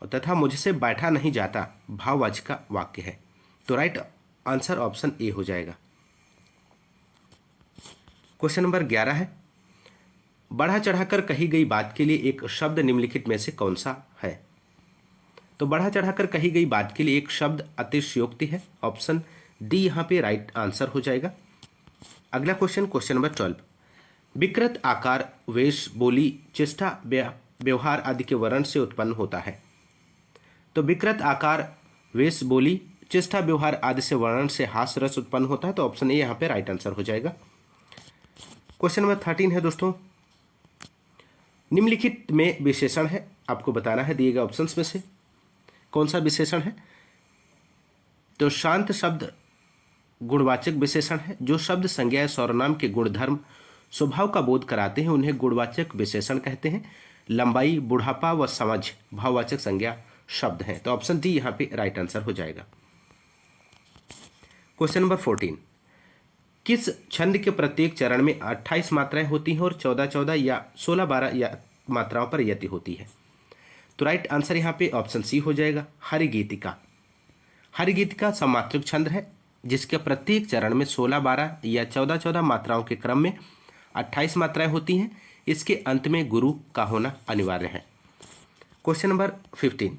तथा मुझसे बैठा नहीं जाता भाववाची का वाक्य है। तो राइट आंसर ऑप्शन ए हो जाएगा। क्वेश्चन नंबर 11 है, बढ़ा चढ़ाकर कही गई बात के लिए एक शब्द निम्नलिखित में से कौन सा है? तो बढ़ा चढ़ाकर कही गई बात के लिए एक शब्द अतिशयोक्ति है। ऑप्शन डी यहां पे राइट आंसर हो जाएगा। अगला क्वेश्चन, क्वेश्चन नंबर 12, विकृत आकार, वेश, बोली, चेष्टा, व्यवहार आदि के वर्ण से उत्पन्न होता है। तो विकृत आकार, वेश, बोली, चेष्टा, व्यवहार आदि से वर्ण से हास्य रस उत्पन्न होता है। तो ऑप्शन ए यहाँ पे राइट आंसर हो जाएगा। क्वेश्चन नंबर 13 है दोस्तों, निम्नलिखित में विशेषण है। आपको बताना है दिए गए ऑप्शंस में से कौन सा विशेषण है। तो शांत शब्द गुणवाचक विशेषण है। जो शब्द संज्ञा या सर्वनाम के गुणधर्म स्वभाव का बोध कराते हैं उन्हें गुणवाचक विशेषण कहते हैं। लंबाई, बुढ़ापा व समझ भाववाचक संज्ञा शब्द हैं। तो ऑप्शन डी यहाँ पे राइट आंसर हो जाएगा। क्वेश्चन नंबर 14, किस छंद के प्रत्येक चरण में 28 मात्राएं होती हैं और 14-14 या 16-12 या मात्राओं पर यति होती है? तो राइट आंसर यहाँ पे ऑप्शन सी हो जाएगा, हरिगीतिका। हरिगीतिका समात्रिक छंद है जिसके प्रत्येक चरण में 16-12 या 14-14 मात्राओं के क्रम में 28 मात्राएं होती हैं। इसके अंत में गुरु का होना अनिवार्य है। क्वेश्चन नंबर 15,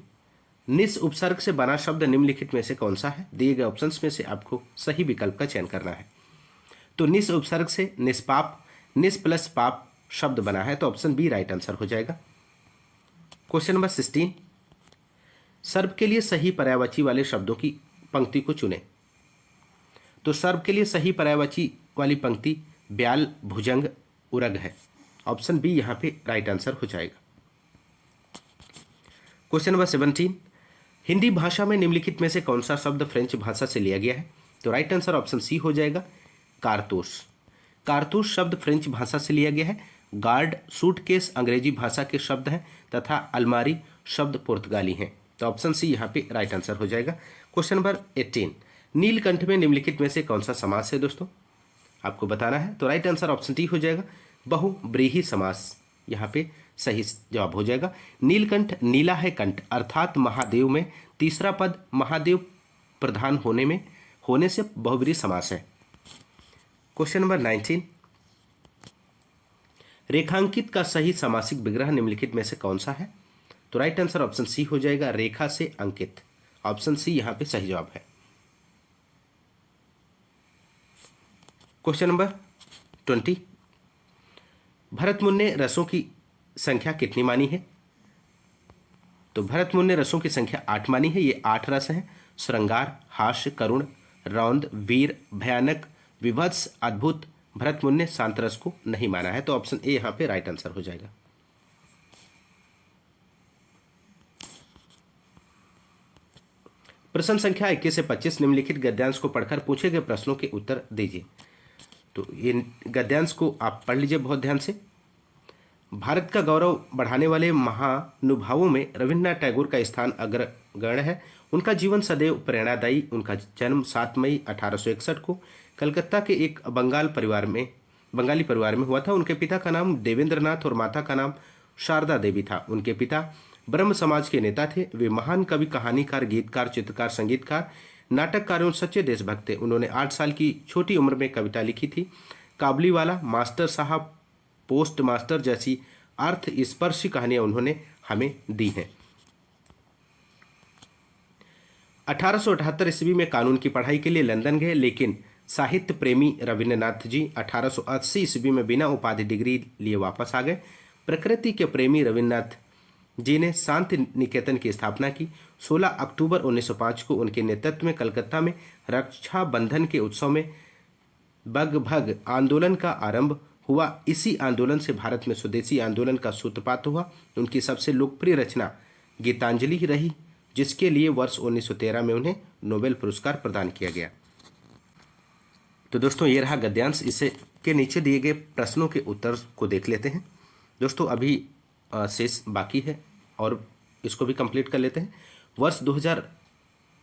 निस उपसर्ग से बना शब्द निम्नलिखित में से कौन सा है? दिए गए ऑप्शंस में से आपको सही विकल्प का चयन करना है। तो निस उपसर्ग से निष्पाप, निस प्लस पाप शब्द बना है, तो ऑप्शन बी राइट आंसर हो जाएगा। क्वेश्चन नंबर 16, सर्व के लिए सही पर्यायवाची वाले शब्दों की पंक्ति को चुनें। तो सर्व के लिए सही पर्यायवाची वाली पंक्ति ब्याल, भुजंग, उरग है। ऑप्शन बी यहाँ पे राइट आंसर हो जाएगा। क्वेश्चन नंबर 17, हिंदी भाषा में निम्नलिखित में से कौन सा शब्द फ्रेंच भाषा से लिया गया है? तो राइट आंसर ऑप्शन सी हो जाएगा, कारतूस। कारतूस शब्द फ्रेंच भाषा से लिया गया है। गार्ड, सूटकेस अंग्रेजी भाषा के शब्द हैं तथा अलमारी शब्द पुर्तगाली हैं। तो ऑप्शन सी यहाँ पे राइट आंसर हो जाएगा। क्वेश्चन नंबर 18, नीलकंठ में निम्नलिखित में से कौन सा समास है दोस्तों? आपको बताना है। तो राइट आंसर ऑप्शन डी हो जाएगा, बहुब्रीहि समास यहाँ पे सही जवाब हो जाएगा। नीलकंठ नीला है कंठ अर्थात महादेव में तीसरा पद महादेव प्रधान होने से बहुब्रीहि समास है। क्वेश्चन नंबर 19, रेखांकित का सही समासिक विग्रह निम्नलिखित में से कौन सा है? तो राइट आंसर ऑप्शन सी हो जाएगा, रेखा से अंकित। ऑप्शन सी यहाँ पे सही जवाब है। क्वेश्चन नंबर 20, भरतमुनि ने रसों की संख्या कितनी मानी है? तो भरतमुनि ने रसों की संख्या 8 मानी है। ये 8 रस हैं, श्रृंगार, हास्य, करुण, रौंद, वीर, भयानक, विभत्स, अद्भुत। भरतमुनि ने शांत रस को नहीं माना है। तो ऑप्शन ए यहाँ पे राइट आंसर हो जाएगा। प्रश्न संख्या 21 से 25 निम्नलिखित गद्यांश को पढ़कर पूछे गए प्रश्नों के उत्तर दीजिए। तो ये गद्यांश को आप पढ़ लीजिए बहुत ध्यान से। भारत का गौरव बढ़ाने वाले महानुभावों में रविन्द्रनाथ टैगोर का स्थान अग्रगण्य है। उनका जीवन सदैव प्रेरणादायी। उनका जन्म 7 मई 1861 को कलकत्ता के एक बंगाली परिवार में हुआ था। उनके पिता का नाम देवेंद्रनाथ और माता का नाम शारदा देवी था। उनके पिता ब्रह्म समाज के नेता थे। वे महान कवि, कहानीकार, गीतकार, चित्रकार, संगीतकार, नाटककार एवं सच्चे देशभक्त थे। उन्होंने 8 साल की छोटी उम्र में कविता लिखी थी। काबुलीवाला, मास्टर साहब, पोस्ट मास्टर जैसी अर्थ स्पर्शी कहानियां उन्होंने हमें दी हैं। 1878 ईस्वी में कानून की पढ़ाई के लिए लंदन गए, लेकिन साहित्य प्रेमी रविन्द्रनाथ जी 1880 ईस्वी में बिना उपाधि डिग्री लिए वापस आ गए। प्रकृति के प्रेमी रविन्द्रनाथ जी ने शांति निकेतन की स्थापना की। 16 अक्टूबर 1905 को उनके नेतृत्व में कलकत्ता में रक्षाबंधन के उत्सव में बगभग आंदोलन का आरंभ हुआ। इसी आंदोलन से भारत में स्वदेशी आंदोलन का सूत्रपात हुआ। उनकी सबसे लोकप्रिय रचना गीतांजलि रही, जिसके लिए वर्ष 1913 में उन्हें नोबेल पुरस्कार प्रदान किया गया। तो दोस्तों ये रहा गद्यांश। इसे के नीचे दिए गए प्रश्नों के उत्तर को देख लेते हैं। दोस्तों अभी शेष बाकी है और इसको भी कंप्लीट कर लेते हैं।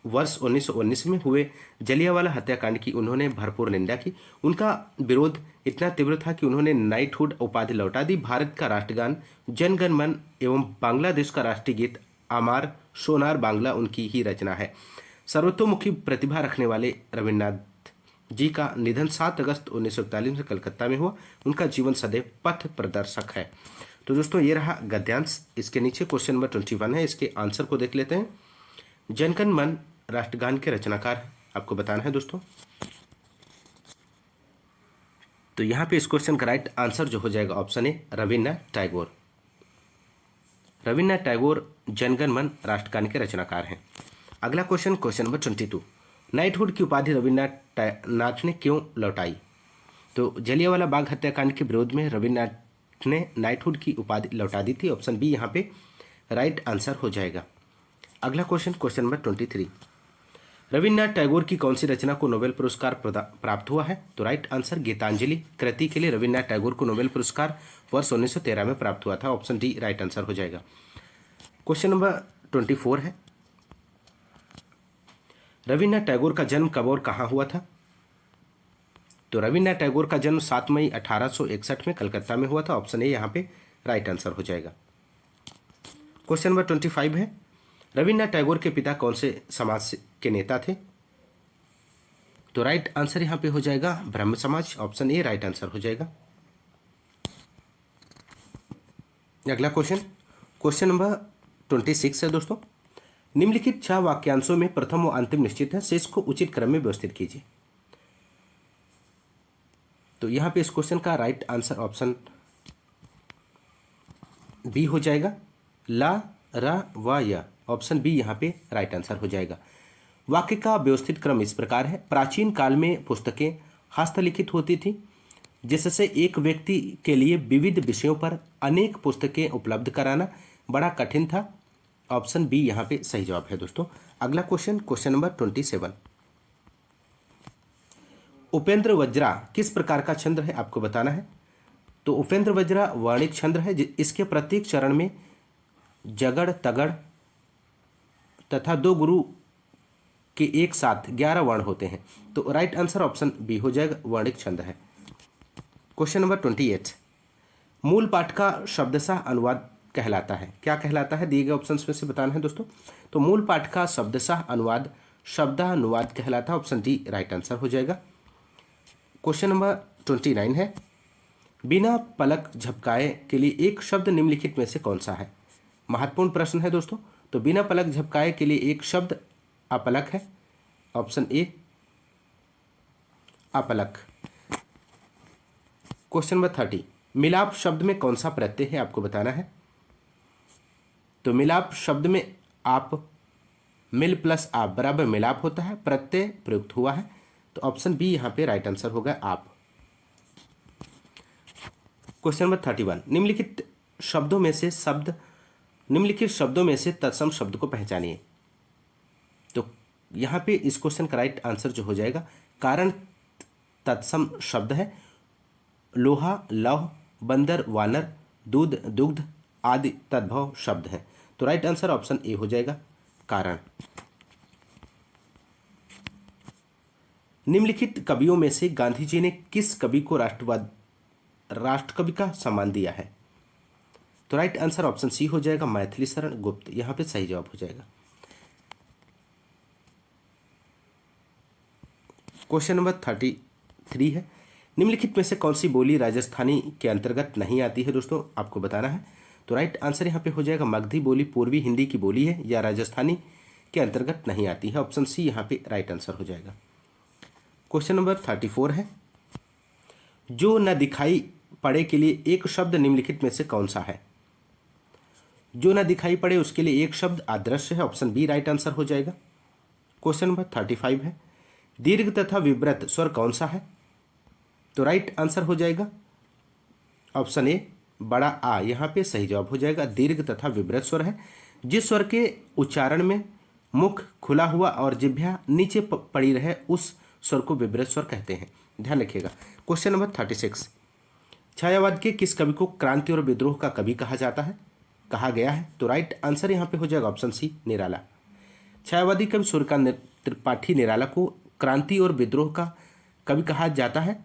वर्ष 1919 में हुए जलियांवाला हत्याकांड की उन्होंने भरपूर निंदा की। उनका विरोध इतना तीव्र था कि उन्होंने नाइटहुड उपाधि लौटा दी। भारत का राष्ट्रगान जन गण मन एवं बांग्लादेश का राष्ट्रीय गीत आमार सोनार बांग्ला उनकी ही रचना है। सर्वतोमुखी प्रतिभा रखने वाले रविन्द्रनाथ जी का निधन 7 अगस्त 1941 में कलकत्ता में हुआ। उनका जीवन सदैव पथ प्रदर्शक है। तो दोस्तों ये रहा गद्यांश। इसके नीचे क्वेश्चन नंबर 21 है, इसके आंसर को देख लेते हैं। जनगण मन राष्ट्रगान के रचनाकार आपको बताना है दोस्तों। तो यहाँ पे इस क्वेश्चन का राइट आंसर जो हो जाएगा ऑप्शन ए, रविन्द्रनाथ टैगोर। रविन्द्रनाथ टैगोर जनगण मन राष्ट्रगान के रचनाकार हैं। अगला क्वेश्चन नंबर 22, नाइटहुड की उपाधि रविन्द्रनाथ ने क्यों लौटाई? तो जलियांवाला बाग हत्याकांड के विरोध में रविन्द्रनाथ ने नाइटहुड की उपाधि लौटा दी थी। ऑप्शन बी यहाँ पे राइट आंसर हो जाएगा। अगला क्वेश्चन नंबर 23, रविन्द्रनाथ टैगोर की कौन सी रचना को नोबेल पुरस्कार प्राप्त हुआ है? तो राइट आंसर गीतांजलि कृति के लिए रविन्द्रनाथ टैगोर को नोबेल पुरस्कार वर्ष 1913 में प्राप्त हुआ था। ऑप्शन डी राइट आंसर हो जाएगा। क्वेश्चन नंबर 24 है, रविन्द्रनाथ टैगोर का जन्म कब और कहाँ हुआ था? तो रविन्द्रनाथ टैगोर का जन्म 7 मई 1861 में कलकत्ता में हुआ था। ऑप्शन ए यहाँ पे राइट आंसर हो जाएगा। क्वेश्चन नंबर 25 है, रविन्द्रनाथ टैगोर के पिता कौन से समाज के नेता थे? तो राइट आंसर यहाँ पे हो जाएगा ब्रह्म समाज। ऑप्शन ए राइट आंसर हो जाएगा। अगला क्वेश्चन नंबर 26 है दोस्तों, निम्नलिखित 6 वाक्यांशों में प्रथम व अंतिम निश्चित है, शेष को उचित क्रम में व्यवस्थित कीजिए। तो यहाँ पे इस क्वेश्चन का राइट आंसर ऑप्शन बी हो जाएगा, ला रा व या। ऑप्शन बी यहाँ पे राइट आंसर हो जाएगा। वाक्य का व्यवस्थित क्रम इस प्रकार है, प्राचीन काल में पुस्तकें हस्तलिखित होती थी, जिससे एक व्यक्ति के लिए विविध विषयों पर अनेक पुस्तकें उपलब्ध कराना बड़ा कठिन था। ऑप्शन बी यहाँ पे सही जवाब है दोस्तों। अगला क्वेश्चन नंबर 27, उपेंद्र वज्रा किस प्रकार का छंद है, आपको बताना है। तो उपेंद्र वज्रा वर्णिक छंद है, इसके प्रत्येक चरण में जगड़ तगड़ तथा 2 गुरु के एक साथ 11 वर्ण होते हैं। तो राइट आंसर ऑप्शन बी हो जाएगा, वर्णिक छंद है। क्वेश्चन नंबर 28, मूल पाठ का शब्दशः अनुवाद कहलाता है, क्या कहलाता है? दिए गए ऑप्शंस में से बताना है दोस्तों। तो मूल पाठ का शब्दशः अनुवाद शब्दानुवाद कहलाता है। ऑप्शन डी राइट आंसर हो जाएगा। क्वेश्चन नंबर 29 है, बिना पलक झपकाए के लिए एक शब्द निम्नलिखित में से कौन सा है? महत्वपूर्ण प्रश्न है दोस्तों। तो बिना पलक झपकाए के लिए एक शब्द अपलक है। ऑप्शन ए अपलक। क्वेश्चन नंबर 30, मिलाप शब्द में कौन सा प्रत्यय है, आपको बताना है। तो मिलाप शब्द में आप, मिल प्लस आप बराबर मिलाप होता है, प्रत्यय प्रयुक्त हुआ है। तो ऑप्शन बी यहाँ पे राइट आंसर होगा आप। क्वेश्चन नंबर 31, निम्नलिखित शब्दों में से तत्सम शब्द को पहचानिए। तो यहाँ पे इस क्वेश्चन का राइट आंसर जो हो जाएगा, कारण तत्सम शब्द है, लोहा लौह, बंदर वानर, दूध दुग्ध आदि तद्भव शब्द हैं। तो राइट आंसर ऑप्शन ए हो जाएगा, कारण। निम्नलिखित कवियों में से गांधी जी ने किस कवि को राष्ट्रकवि का सम्मान दिया है? तो राइट आंसर ऑप्शन सी हो जाएगा, मैथिली शरण गुप्त। यहां पे सही जवाब हो जाएगा। क्वेश्चन नंबर 33 है, निम्नलिखित में से कौन सी बोली राजस्थानी के अंतर्गत नहीं आती है दोस्तों, आपको बताना है। तो राइट आंसर यहाँ पे हो जाएगा, मगधी बोली पूर्वी हिंदी की बोली है या राजस्थानी के अंतर्गत नहीं आती है। ऑप्शन सी यहाँ पे राइट आंसर हो जाएगा। क्वेश्चन नंबर 34 है, जो न दिखाई पड़े के लिए एक शब्द निम्नलिखित में से कौन सा है? जो न दिखाई पड़े उसके लिए एक शब्द अदृश्य है। ऑप्शन बी राइट आंसर हो जाएगा। क्वेश्चन नंबर 35 है, दीर्घ तथा विव्रत स्वर कौन सा है? तो राइट आंसर हो जाएगा ऑप्शन ए बड़ा आ। यहाँ पे सही जवाब हो जाएगा, दीर्घ तथा विव्रत स्वर है जिस स्वर के उच्चारण में मुख खुला हुआ और जिह्वा नीचे पड़ी रहे उस स्वर को विव्रत स्वर कहते हैं, ध्यान रखिएगा। क्वेश्चन नंबर 36, छायावाद के किस कवि को क्रांति और विद्रोह का कवि कहा गया है? तो राइट आंसर यहाँ पे हो जाएगा ऑप्शन सी निराला। छायावादी कवि सूर्यकांत त्रिपाठी निराला को क्रांति और विद्रोह का कवि कहा जाता है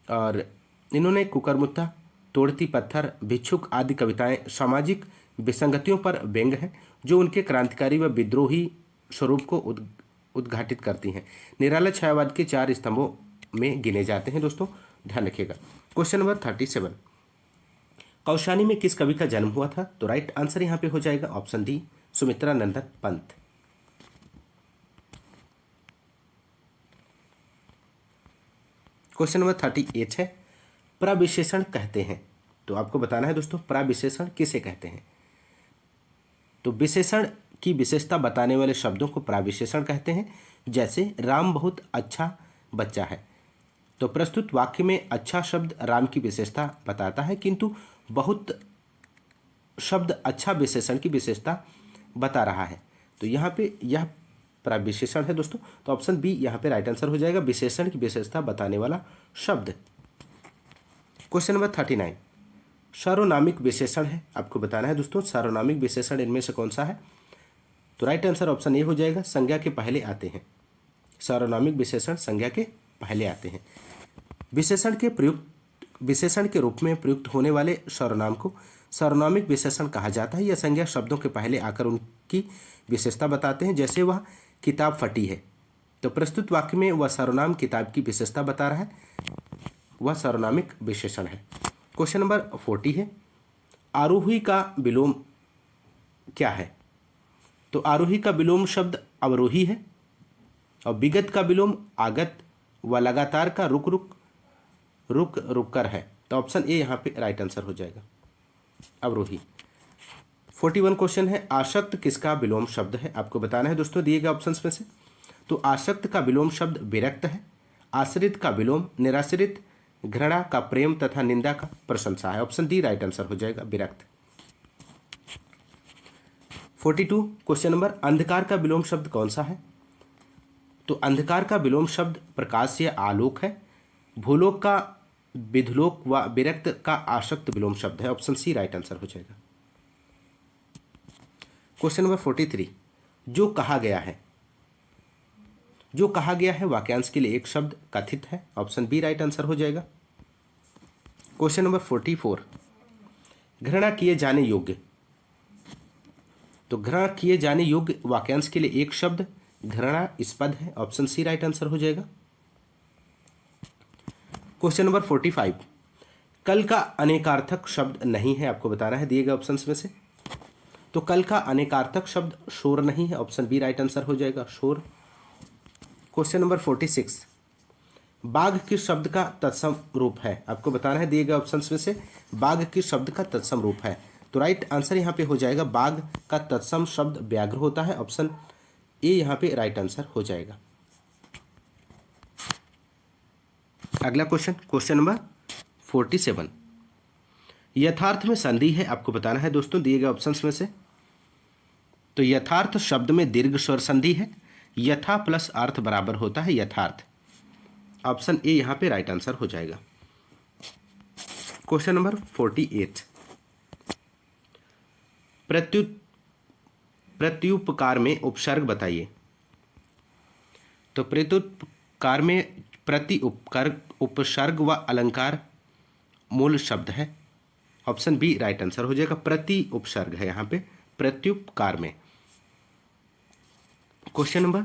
और इन्होंने कुकरमुत्ता, तोड़ती पत्थर, भिक्षुक आदि कविताएं सामाजिक विसंगतियों पर व्यंग हैं जो उनके क्रांतिकारी व विद्रोही स्वरूप को उद्घाटित करती हैं। निराला छायावाद के 4 स्तंभों में गिने जाते हैं दोस्तों, ध्यान रखिएगा। क्वेश्चन नंबर 37, कौशानी में किस कवि का जन्म हुआ था? तो राइट आंसर यहाँ पे हो जाएगा ऑप्शन डी सुमित्रा नंदन पंत। क्वेश्चन नंबर 38 है, प्रविशेषण कहते हैं। तो आपको बताना है दोस्तों, प्रविशेषण किसे कहते हैं? तो विशेषण की विशेषता बताने वाले शब्दों को प्रविशेषण कहते हैं। जैसे राम बहुत अच्छा बच्चा है, तो प्रस्तुत वाक्य में अच्छा शब्द राम की विशेषता बताता है, किंतु बहुत शब्द अच्छा विशेषण की विशेषता बता रहा है। तो यहाँ पे यह प्रविशेषण है दोस्तों। तो ऑप्शन बी यहाँ पे राइट आंसर हो जाएगा, विशेषण की विशेषता बताने वाला शब्द। क्वेश्चन नंबर 39, सार्वनामिक विशेषण है, आपको बताना है दोस्तों सार्वनामिक विशेषण इनमें से कौन सा है। तो राइट आंसर ऑप्शन ए हो जाएगा, संज्ञा के पहले आते हैं। सार्वनामिक विशेषण संज्ञा के पहले आते हैं। विशेषण के रूप में प्रयुक्त होने वाले सर्वनाम को सार्वनामिक विशेषण कहा जाता है। यह संज्ञा शब्दों के पहले आकर उनकी विशेषता बताते हैं। जैसे वह किताब फटी है, तो प्रस्तुत वाक्य में वह सर्वनाम किताब की विशेषता बता रहा है, वह सार्वनामिक विशेषण है। क्वेश्चन नंबर 40 है, आरोही का विलोम क्या है। तो आरोही का विलोम शब्द अवरोही है, और विगत का विलोम आगत, व लगातार का रुक रुक कर है। तो ऑप्शन ए यहाँ पे राइट आंसर हो जाएगा, अवरोही। 41 क्वेश्चन है, आसक्त किसका विलोम शब्द है, आपको बताना है दोस्तों दिए गए ऑप्शंस में से। तो आसक्त का विलोम शब्द विरक्त है, आश्रित का विलोम निराश्रित, घृणा का प्रेम तथा निंदा का प्रशंसा है। ऑप्शन डी राइट आंसर हो जाएगा, विरक्त। 42 क्वेश्चन नंबर, अंधकार का विलोम शब्द कौन सा है। तो अंधकार का विलोम शब्द प्रकाश या आलोक है, भूलोक का विधलोक व विरक्त का आसक्त विलोम शब्द है। ऑप्शन सी राइट आंसर हो जाएगा। क्वेश्चन नंबर 43, जो कहा गया है। जो कहा गया है वाक्यांश के लिए एक शब्द कथित है। ऑप्शन बी राइट आंसर हो जाएगा। क्वेश्चन नंबर 44, घृणा किए जाने योग्य। तो घृणा किए जाने योग्य वाक्यांश के लिए एक शब्द घृणास्पद है। ऑप्शन सी राइट आंसर हो जाएगा। क्वेश्चन नंबर 45, कल का अनेकार्थक शब्द नहीं है, आपको बताना है दिए गए ऑप्शंस में से। तो कल का अनेकार्थक शब्द शोर नहीं है। ऑप्शन बी राइट आंसर हो जाएगा, शोर। क्वेश्चन नंबर 46, बाघ किस शब्द का तत्सम रूप है, आपको बताना है दिए गए ऑप्शंस में से। बाघ किस शब्द का तत्सम रूप है। तो राइट आंसर यहाँ पे हो जाएगा, बाघ का तत्सम शब्द व्याघ्र होता है। ऑप्शन ए यहाँ पे राइट आंसर हो जाएगा। अगला क्वेश्चन, क्वेश्चन नंबर 47, यथार्थ में संधि है, आपको बताना है दोस्तों दिए गए ऑप्शंस में से। तो यथार्थ शब्द में दीर्घ स्वर संधि है, यथा प्लस अर्थ बराबर होता है यथार्थ। ऑप्शन ए यहाँ पे राइट आंसर हो जाएगा। क्वेश्चन नंबर 48, प्रत्युपकार में उपसर्ग बताइए। तो प्रत्युपकार में प्रति उपसर्ग व अलंकार मूल शब्द है। ऑप्शन बी राइट आंसर हो जाएगा, प्रति उपसर्ग है यहाँ पे प्रत्युपकार में। क्वेश्चन नंबर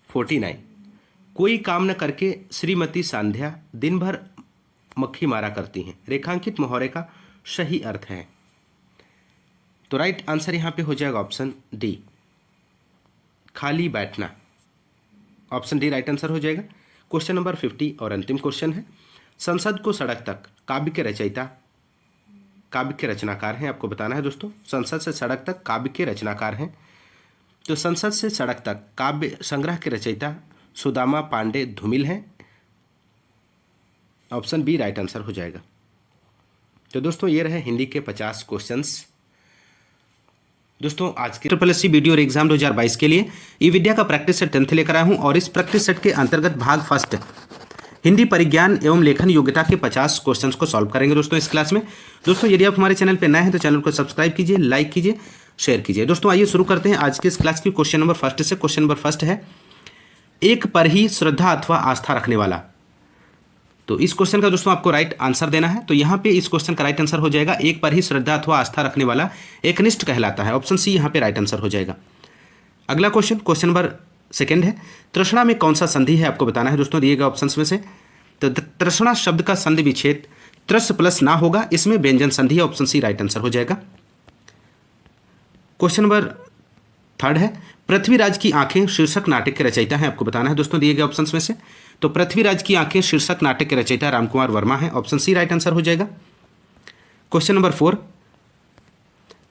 49, कोई काम न करके श्रीमती सांध्या दिन भर मक्खी मारा करती हैं, रेखांकित मुहावरे का सही अर्थ है। तो राइट आंसर यहाँ पे हो जाएगा ऑप्शन डी, खाली बैठना। ऑप्शन डी राइट आंसर हो जाएगा। क्वेश्चन नंबर 50 और अंतिम क्वेश्चन है, संसद को सड़क तक काव्य के रचयिता, काव्य के रचनाकार हैं, आपको बताना है दोस्तों। संसद से सड़क तक काव्य के रचनाकार हैं। तो संसद से सड़क तक काव्य संग्रह के रचयिता सुदामा पांडे धूमिल हैं। ऑप्शन बी राइट आंसर हो जाएगा। तो दोस्तों ये रहे हिंदी के 50 क्वेश्चंस। दोस्तों आज के SSC वीडियो और एग्जाम 2022 के लिए ई विद्या का प्रैक्टिस सेट 10th लेकर आया हूं, और इस प्रैक्टिस सेट के अंतर्गत भाग फर्स्ट हिंदी परिज्ञान एवं लेखन योग्यता के 50 क्वेश्चंस को सॉल्व करेंगे दोस्तों इस क्लास में। दोस्तों यदि आप हमारे चैनल पर नए हैं तो चैनल को सब्सक्राइब कीजिए, लाइक कीजिए, शेयर कीजिए। दोस्तों आइए शुरू करते हैं आज के इस क्लास की क्वेश्चन नंबर फर्स्ट से। क्वेश्चन नंबर फर्स्ट है, एक पर ही श्रद्धा अथवा आस्था रखने वाला। तो इस क्वेश्चन का दोस्तों आपको राइट आंसर देना है। तो यहाँ पे इस क्वेश्चन का राइट आंसर हो जाएगा, एक पर ही श्रद्धा अथवा आस्था रखने वाला एकनिष्ठ कहलाता है। ऑप्शन सी यहाँ पे राइट आंसर हो जाएगा। अगला क्वेश्चन, क्वेश्चन नंबर सेकंड है, तृष्णा में कौन सा संधि है, आपको बताना है दोस्तों दिए गए ऑप्शंस में से। तो तृष्णा शब्द का संधि विच्छेद त्रस प्लस ना होगा, इसमें व्यंजन संधि है। ऑप्शन सी राइट आंसर हो जाएगा। क्वेश्चन नंबर थर्ड है, पृथ्वीराज की आंखें शीर्षक नाटक के रचयिता हैं, आपको बताना है दोस्तों दिए गए ऑप्शंस में से। तो पृथ्वीराज की आंखें शीर्षक नाटक के रचयिता रामकुमार वर्मा है। ऑप्शन सी राइट आंसर हो जाएगा। क्वेश्चन नंबर 4,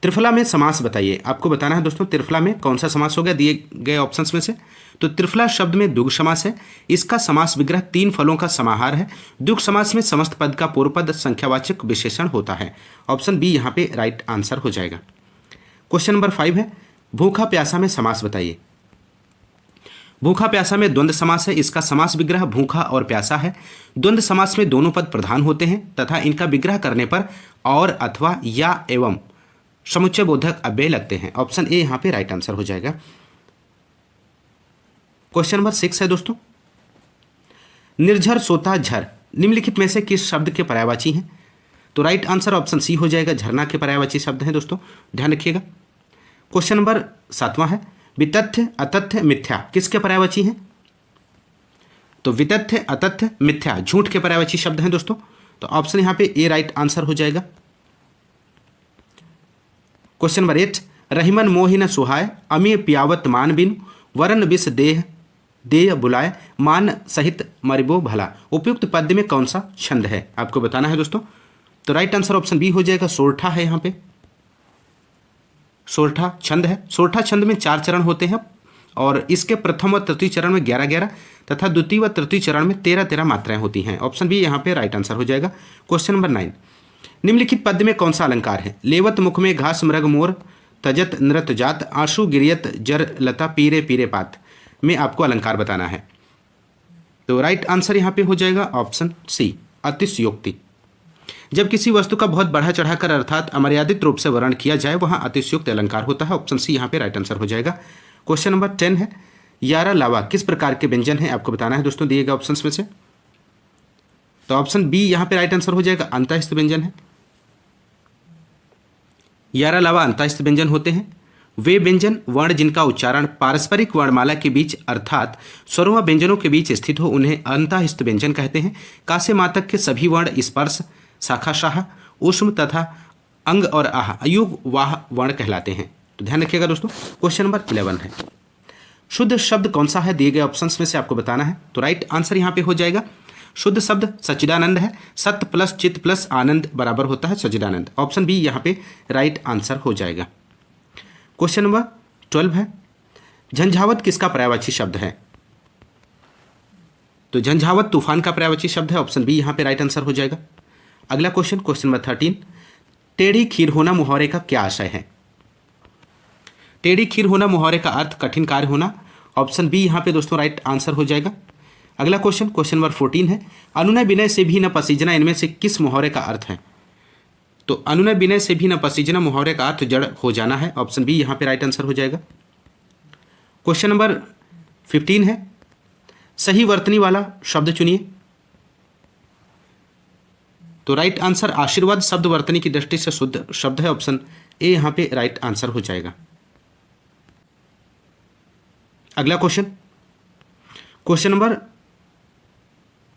त्रिफला में समास बताइए, आपको बताना है दोस्तों त्रिफला में कौन सा समास होगा दिए गए ऑप्शंस में से। तो त्रिफला शब्द में द्विगु समास है, इसका समास विग्रह 3 फलों का समाहार है। द्विगु समास में समस्त पद का पूर्व पद संख्यावाचक विशेषण होता है। ऑप्शन बी यहाँ पे राइट आंसर हो जाएगा। क्वेश्चन नंबर 5 है, भूखा प्यासा में समास बताइए। भूखा प्यासा में द्वंद्व समास है, इसका समास विग्रह भूखा और प्यासा है। द्वंद्व समास में दोनों पद प्रधान होते हैं तथा इनका विग्रह करने पर और, अथवा, या, एवं समुच्चय बोधक अव्यय लगते हैं। ऑप्शन ए यहाँ पे राइट आंसर हो जाएगा। क्वेश्चन नंबर 6 है दोस्तों, निर्झर सोता झर निम्नलिखित में से किस शब्द के पर्यायवाची हैं? तो राइट आंसर ऑप्शन सी हो जाएगा, झरना के पर्यायवाची शब्द हैं दोस्तों, ध्यान रखिएगा। क्वेश्चन नंबर 7वां है, वितथ्य अतथ्य मिथ्या किसके पर्यायवाची हैं? तो वितथ्य अतथ्य मिथ्या झूठ के पर्यायवाची शब्द हैं दोस्तों, तो ऑप्शन यहाँ पे ए राइट आंसर हो जाएगा। क्वेश्चन नंबर 8, रहीमन मोहि न सुहाय अमी पियावत मान बिनु वरन विष देह देय बुलाए मान सहित मरिबो भला उपयुक्त पद्य में कौन सा छंद है? आपको बताना है दोस्तों। तो राइट आंसर ऑप्शन बी हो जाएगा, सोरठा है यहाँ पे, सोरठा छंद है। सोरठा छंद में 4 चरण होते हैं और इसके प्रथम व तृतीय चरण में 11-11 तथा द्वितीय व तृतीय चरण में 13-13 मात्राएं होती हैं। ऑप्शन बी यहाँ पे राइट आंसर हो जाएगा। क्वेश्चन नंबर 9, निम्नलिखित पद्य में कौन सा अलंकार है? लेवत मुख में घास मृग मोर तजत नृत जात आंसू गिरियत जर लता पीरे पीरे पात में आपको अलंकार बताना है। तो राइट आंसर यहाँ पे हो जाएगा ऑप्शन सी, अतिशयोक्ति। जब किसी वस्तु का बहुत बढ़ा चढ़ाकर अर्थात अमर्यादित रूप से वर्णन किया जाए वहाँ अतिशयोक्त अलंकार होता है। ऑप्शन सी यहाँ पे राइट आंसर हो जाएगा। क्वेश्चन नंबर 10 है, यारा लावा किस प्रकार के व्यंजन है? आपको बताना है दोस्तों दिए गए ऑप्शंस में से। तो ऑप्शन बी यहाँ पे राइट आंसर हो जाएगा, अंतःस्थ व्यंजन है। यारा लावा अंतःस्थ व्यंजन होते हैं वे व्यंजन वर्ण जिनका उच्चारण पारस्परिक वर्णमाला के बीच अर्थात स्वरों व व्यंजनों के बीच स्थित हो उन्हें अंतःस्थ व्यंजन कहते हैं। कासे मातक के सभी वर्ण स्पर्श शाखा शाह उष्म तथा अंग और आह अयुग वाह वर्ण कहलाते हैं। तो ध्यान रखिएगा दोस्तों। क्वेश्चन नंबर 11 है, शुद्ध शब्द कौन सा है? दिए गए ऑप्शंस में से आपको बताना है। तो राइट आंसर यहाँ पे हो जाएगा, शुद्ध शब्द सच्चिदानंद है। सत्य प्लस चित्त प्लस आनंद बराबर होता है सच्चिदानंद। ऑप्शन बी यहाँ पे राइट आंसर हो जाएगा। क्वेश्चन नंबर 12 है, झंझावत किसका पर्यायवाची शब्द है? तो झंझावत तूफान का पर्यायवाची शब्द है। ऑप्शन बी यहाँ पे राइट आंसर हो जाएगा। अगला क्वेश्चन, क्वेश्चन नंबर 13, टेढ़ी खीर होना मुहावरे का क्या आशय है? टेढ़ी खीर होना मुहावरे का अर्थ कठिन कार्य होना। ऑप्शन बी यहाँ पे दोस्तों राइट आंसर हो जाएगा। अगला क्वेश्चन, क्वेश्चन नंबर 14 है, अनुनय विनय से भी न पसीजना इनमें से किस मुहावरे का अर्थ है? तो अनुनय विनय से भी न पसीजना मुहावरे का अर्थ जड़ हो जाना है। ऑप्शन बी यहाँ पे राइट आंसर हो जाएगा। क्वेश्चन नंबर 15 है, सही वर्तनी वाला शब्द चुनिए। तो राइट आंसर आशीर्वाद शब्द वर्तनी की दृष्टि से शुद्ध शब्द है। ऑप्शन ए यहाँ पे राइट आंसर हो जाएगा। अगला क्वेश्चन, क्वेश्चन नंबर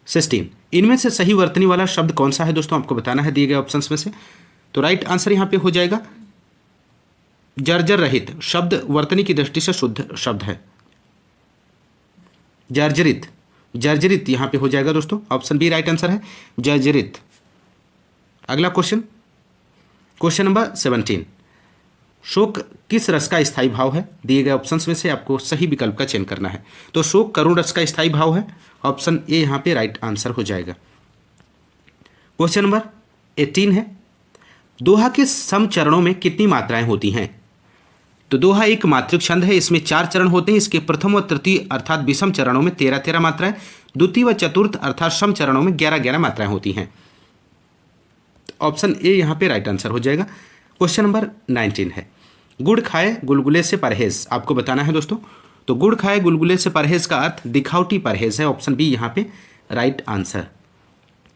16, इनमें से सही वर्तनी वाला शब्द कौन सा है दोस्तों? आपको बताना है दिए गए ऑप्शंस में से। तो राइट आंसर यहाँ पे हो जाएगा, जर्जर रहित शब्द वर्तनी की दृष्टि से शुद्ध शब्द है। जर्जरित, जर्जरित यहाँ पे हो जाएगा दोस्तों। ऑप्शन बी राइट आंसर है, जर्जरित। अगला क्वेश्चन, क्वेश्चन नंबर 17, शोक किस रस का स्थायी भाव है? दिए गए ऑप्शंस में से आपको सही विकल्प का चयन करना है। तो शोक करुण रस का स्थायी भाव है। ऑप्शन ए यहाँ पे राइट आंसर हो जाएगा। क्वेश्चन नंबर 18 है, दोहा के सम चरणों में कितनी मात्राएं होती हैं? तो दोहा एक मात्रिक छंद है, इसमें 4 चरण होते हैं। इसके प्रथम व तृतीय अर्थात विषम चरणों में 13-13 मात्राएं, द्वितीय व चतुर्थ अर्थात सम चरणों में 11-11 मात्राएं होती हैं। ऑप्शन ए यहाँ पे राइट आंसर हो जाएगा। क्वेश्चन नंबर 19 है, गुड़ खाए गुलगुले से परहेज आपको बताना है दोस्तों। तो गुड़ खाए गुलगुले से परहेज का अर्थ दिखावटी परहेज है। ऑप्शन बी यहाँ पे राइट आंसर।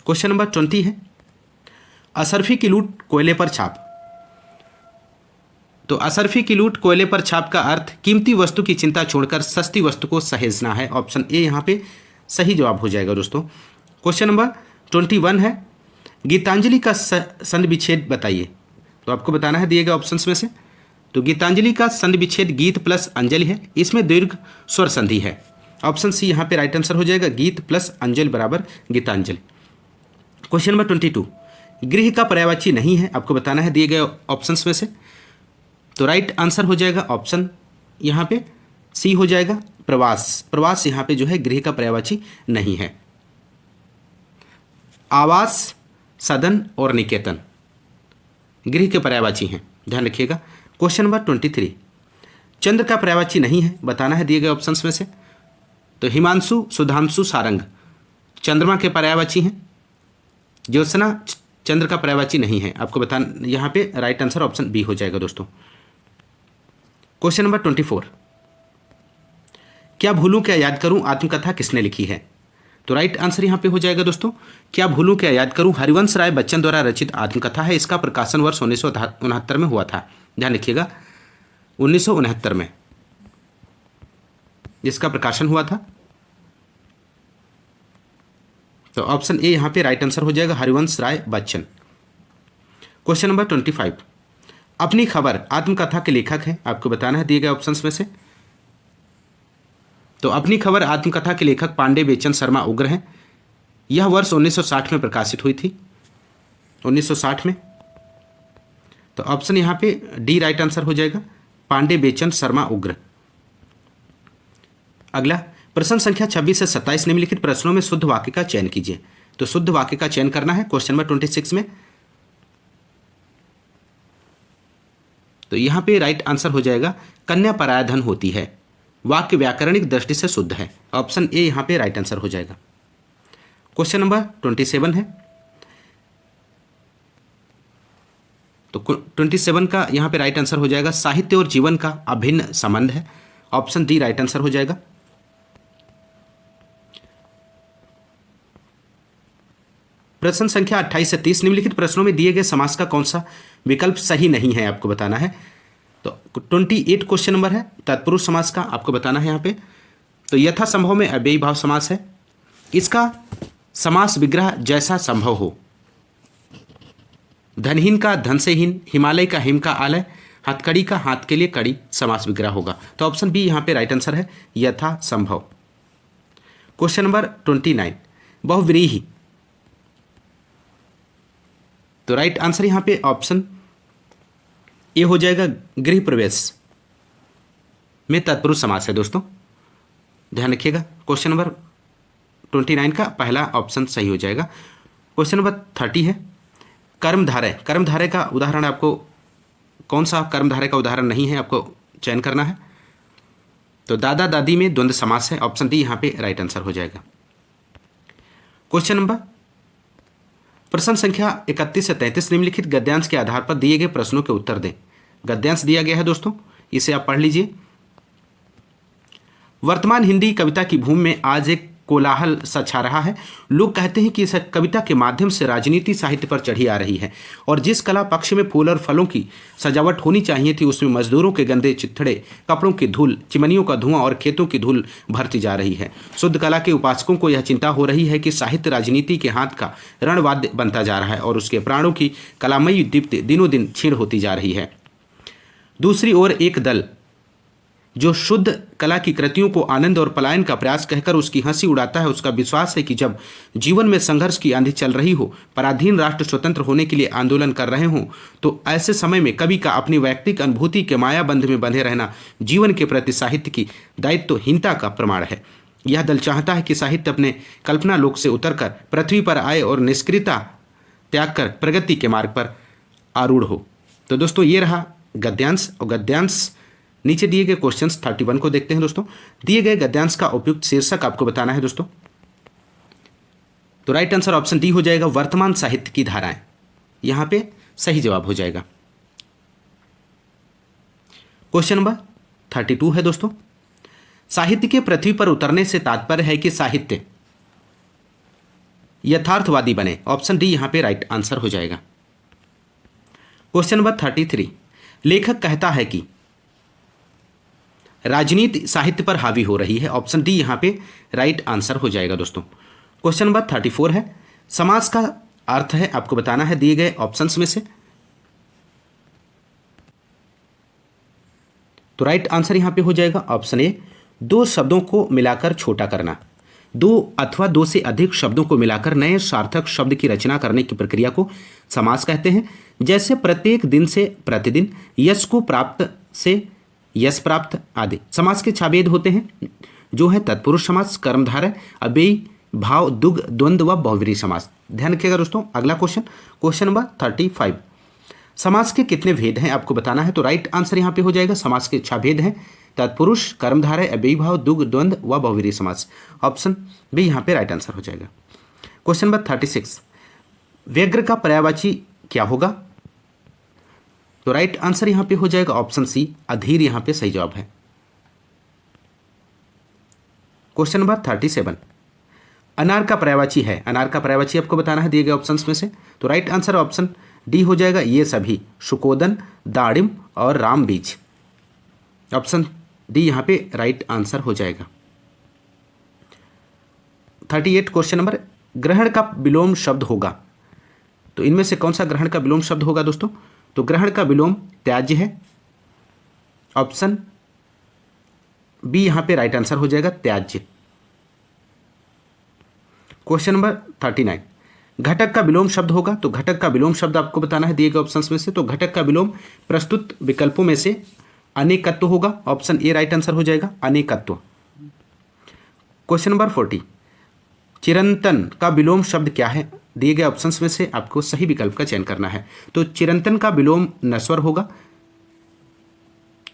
क्वेश्चन नंबर 20 है, असरफी की लूट कोयले पर छाप। तो असरफी की लूट कोयले पर छाप का अर्थ कीमती वस्तु की चिंता छोड़कर सस्ती वस्तु को सहेजना है। ऑप्शन ए यहाँ पे सही जवाब हो जाएगा दोस्तों। क्वेश्चन नंबर 21 है, गीतांजलि का संधि विच्छेद बताइए। तो आपको बताना है दिए गए ऑप्शंस में से। तो गीतांजलि का संधि विच्छेद गीत प्लस अंजलि है, इसमें दीर्घ स्वर संधि है। ऑप्शन सी यहाँ पे राइट आंसर हो जाएगा, गीत प्लस अंजलि बराबर गीतांजलि। क्वेश्चन नंबर 22, गृह का पर्यायवाची नहीं है, आपको बताना है दिए गए ऑप्शंस में से। तो राइट आंसर हो जाएगा ऑप्शन यहाँ पे सी हो जाएगा, प्रवास। प्रवास यहाँ पे जो है गृह का पर्यायवाची नहीं है। आवास, सदन और निकेतन गृह के पर्यायवाची हैं, ध्यान रखिएगा। क्वेश्चन नंबर 23, चंद्र का पर्यायवाची नहीं है, बताना है दिए गए ऑप्शंस में से। तो हिमांशु, सुधांशु, सारंग चंद्रमा के पर्यायवाची हैं। ज्योत्सना चंद्र का पर्यायवाची नहीं है। आपको बता, यहाँ पे राइट आंसर ऑप्शन बी हो जाएगा दोस्तों। क्वेश्चन नंबर 24, क्या भूलूं क्या याद करूं आत्मकथा किसने लिखी है? तो राइट आंसर यहाँ पे हो जाएगा दोस्तों, क्या भूलूं क्या याद करूं हरिवंश राय बच्चन द्वारा रचित आत्मकथा है। इसका प्रकाशन वर्ष 1969 में हुआ था। ध्यान रखिएगा, 1969 में इसका प्रकाशन हुआ था। तो ऑप्शन ए यहाँ पे राइट आंसर हो जाएगा, हरिवंश राय बच्चन। क्वेश्चन नंबर 25, अपनी खबर आत्मकथा के लेखक हैं, आपको बताना है दिए गए ऑप्शंस में से। तो अपनी खबर आत्मकथा के लेखक पांडे बेचन शर्मा उग्र हैं। यह वर्ष 1960 में प्रकाशित हुई थी, 1960 में। तो ऑप्शन यहाँ पे डी राइट आंसर हो जाएगा, पांडे बेचन शर्मा उग्र। अगला प्रश्न संख्या 26 से 27, निम्नलिखित प्रश्नों में शुद्ध वाक्य का चयन कीजिए। तो शुद्ध वाक्य का चयन करना है क्वेश्चन नंबर 26 में। तो यहां पे राइट आंसर हो जाएगा, कन्या परायधन होती है। वाक्य व्याकरणिक दृष्टि से शुद्ध है। ऑप्शन ए यहां पे राइट आंसर हो जाएगा। क्वेश्चन नंबर 27 है। तो 27 का यहां पे राइट आंसर हो जाएगा, साहित्य और जीवन का अभिन्न संबंध है। ऑप्शन डी राइट आंसर हो जाएगा। प्रश्न संख्या 28 से 30, निम्नलिखित प्रश्नों में दिए गए समास का कौन सा विकल्प सही नहीं है, आपको बताना है। तो 28 क्वेश्चन नंबर है, तत्पुरुष समास का आपको बताना है यहाँ पे। तो यथा संभव में अव्ययी भाव समास है। इसका समास विग्रह जैसा संभव हो। धनहीन का धन से हीन, हिमालय का हिम का आलय, हथकड़ी का हाथ के लिए कड़ी समास विग्रह होगा। तो ऑप्शन बी यहाँ पे राइट आंसर है, यथा संभव। Question number 29, बहुव्रीहि। तो राइट आंसर यहाँ पे ऑप्शन ए हो जाएगा, गृह प्रवेश में तत्पुरुष समास है दोस्तों, ध्यान रखिएगा। क्वेश्चन नंबर 29 का पहला ऑप्शन सही हो जाएगा। क्वेश्चन नंबर 30 है, कर्मधारय। कर्मधारय का उदाहरण आपको कौन सा कर्मधारय का उदाहरण नहीं है, आपको चयन करना है। तो दादा दादी में द्वंद्व समास है। ऑप्शन डी यहाँ पे राइट आंसर हो जाएगा। क्वेश्चन नंबर प्रश्न संख्या 31 से 33, निम्नलिखित गद्यांश के आधार पर दिए गए प्रश्नों के उत्तर दें। गद्यांश दिया गया है दोस्तों, इसे आप पढ़ लीजिए। वर्तमान हिंदी कविता की भूमि में आज एक कोलाहल सा छा रहा है। लोग कहते हैं कि इस कविता के माध्यम से राजनीति साहित्य पर चढ़ी आ रही है, और जिस कला पक्ष में फूल और फलों की सजावट होनी चाहिए थी, उसमें मजदूरों के गंदे चिथड़े, कपड़ों की धूल, चिमनियों का धुआं और खेतों की धूल भरती जा रही है। शुद्ध कला के उपासकों को यह चिंता हो रही है कि साहित्य राजनीति के हाथ का रणवाद्य बनता जा रहा है और उसके प्राणों की कलामयी दीप्ति दिनों दिन क्षीण होती जा रही है। दूसरी ओर एक दल जो शुद्ध कला की कृतियों को आनंद और पलायन का प्रयास कहकर उसकी हंसी उड़ाता है, उसका विश्वास है कि जब जीवन में संघर्ष की आंधी चल रही हो, पराधीन राष्ट्र स्वतंत्र होने के लिए आंदोलन कर रहे हों, तो ऐसे समय में कवि का अपनी वैयक्तिक अनुभूति के मायाबंध में बंधे रहना जीवन के प्रति साहित्य की दायित्वहीनता का प्रमाण है। यह दल चाहता है कि साहित्य अपने कल्पना लोक से उतरकर पृथ्वी पर आए और निष्क्रियता त्याग कर प्रगति के मार्ग पर आरूढ़ हो। तो दोस्तों ये रहा गद्यांश। और गद्यांश नीचे दिए गए क्वेश्चंस 31 को देखते हैं दोस्तों। दिए गए गद्यांश का उपयुक्त शीर्षक आपको बताना है दोस्तों। तो राइट आंसर ऑप्शन डी हो जाएगा, वर्तमान साहित्य की धाराएं। यहां पे सही जवाब हो जाएगा। क्वेश्चन नंबर 32 है दोस्तों, साहित्य के पृथ्वी पर उतरने से तात्पर्य है कि साहित्य यथार्थवादी बने। ऑप्शन डी यहां पे राइट आंसर हो जाएगा। क्वेश्चन नंबर 33, लेखक कहता है कि राजनीति साहित्य पर हावी हो रही है। ऑप्शन डी यहां पे राइट आंसर हो जाएगा दोस्तों। क्वेश्चन नंबर 34 है, समास का अर्थ है, आपको बताना है दिए गए ऑप्शंस में से। तो राइट आंसर यहां पे हो जाएगा ऑप्शन ए, दो शब्दों को मिलाकर छोटा करना। दो अथवा दो से अधिक शब्दों को मिलाकर नए सार्थक शब्द की रचना करने की प्रक्रिया को समास कहते हैं। जैसे प्रत्येक दिन से प्रतिदिन, यश को प्राप्त से यश प्राप्त आदि। समास के 6 भेद होते हैं, जो है तत्पुरुष समास, कर्मधारय, अव्ययी भाव, दुग्ध, द्वंद्व व बहुव्रीहि समास। ध्यान रखिएगा दोस्तों। अगला क्वेश्चन, क्वेश्चन नंबर 35, समास के कितने भेद हैं आपको बताना है। तो राइट आंसर यहाँ पे हो जाएगा, समास के 6 भेद हैं। तत्पुरुष, कर्मधारय, अव्ययीभाव, द्विगु, द्वंद्व व बहुव्रीहि समास। ऑप्शन बी यहाँ पे राइट आंसर हो जाएगा। क्वेश्चन नंबर 36, व्यग्र का पर्यायवाची क्या होगा? तो राइट आंसर यहाँ पे हो जाएगा ऑप्शन सी, अधीर यहाँ पे सही जवाब है। क्वेश्चन नंबर 37, अनार का पर्यायवाची है, अनार का पर्यायवाची आपको बताना है दिए गए ऑप्शंस में से। तो राइट आंसर ऑप्शन डी हो जाएगा, ये सभी, शुकोदन, दाड़िम और राम बीज। ऑप्शन डी यहाँ पे राइट आंसर हो जाएगा। 38 क्वेश्चन नंबर, ग्रहण का विलोम शब्द होगा। तो इनमें से कौन सा ग्रहण का विलोम शब्द होगा दोस्तों? तो ग्रहण का विलोम त्याज्य है। ऑप्शन बी यहाँ पे राइट आंसर हो जाएगा, त्याज्य। क्वेश्चन नंबर 39, घटक का विलोम शब्द होगा। तो घटक का विलोम शब्द आपको बताना है दिए गए ऑप्शंस में से। तो घटक का विलोम प्रस्तुत विकल्पों में से अनेकत्व होगा। ऑप्शन ए राइट आंसर हो जाएगा, अनेकत्व। क्वेश्चन नंबर 40, चिरंतन का विलोम शब्द क्या है? दिए गए ऑप्शंस में से आपको सही विकल्प का चयन करना है। तो चिरंतन का विलोम नश्वर होगा।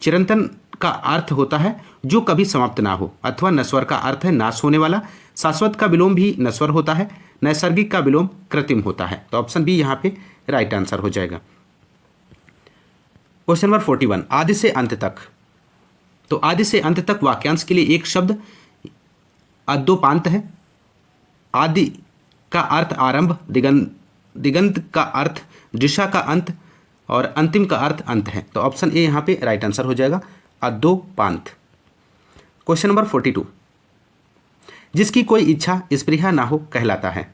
चिरंतन का अर्थ होता है जो कभी समाप्त ना हो, अथवा नश्वर का अर्थ है नाश होने वाला। शाश्वत का विलोम भी नश्वर होता है। नैसर्गिक का विलोम कृत्रिम होता है। तो ऑप्शन बी यहाँ पे राइट आंसर हो जाएगा। क्वेश्चन नंबर 41, आदि से अंत तक। तो आदि से अंत तक वाक्यांश के लिए एक शब्द अद्योपांत है। आदि का अर्थ आरंभ, दिगंत का अर्थ दिशा का अंत और अंतिम का अर्थ अंत है। तो ऑप्शन ए यहाँ पे राइट आंसर हो जाएगा, अद्योपांत। क्वेश्चन नंबर 42, जिसकी कोई इच्छा स्पृहा ना हो कहलाता है।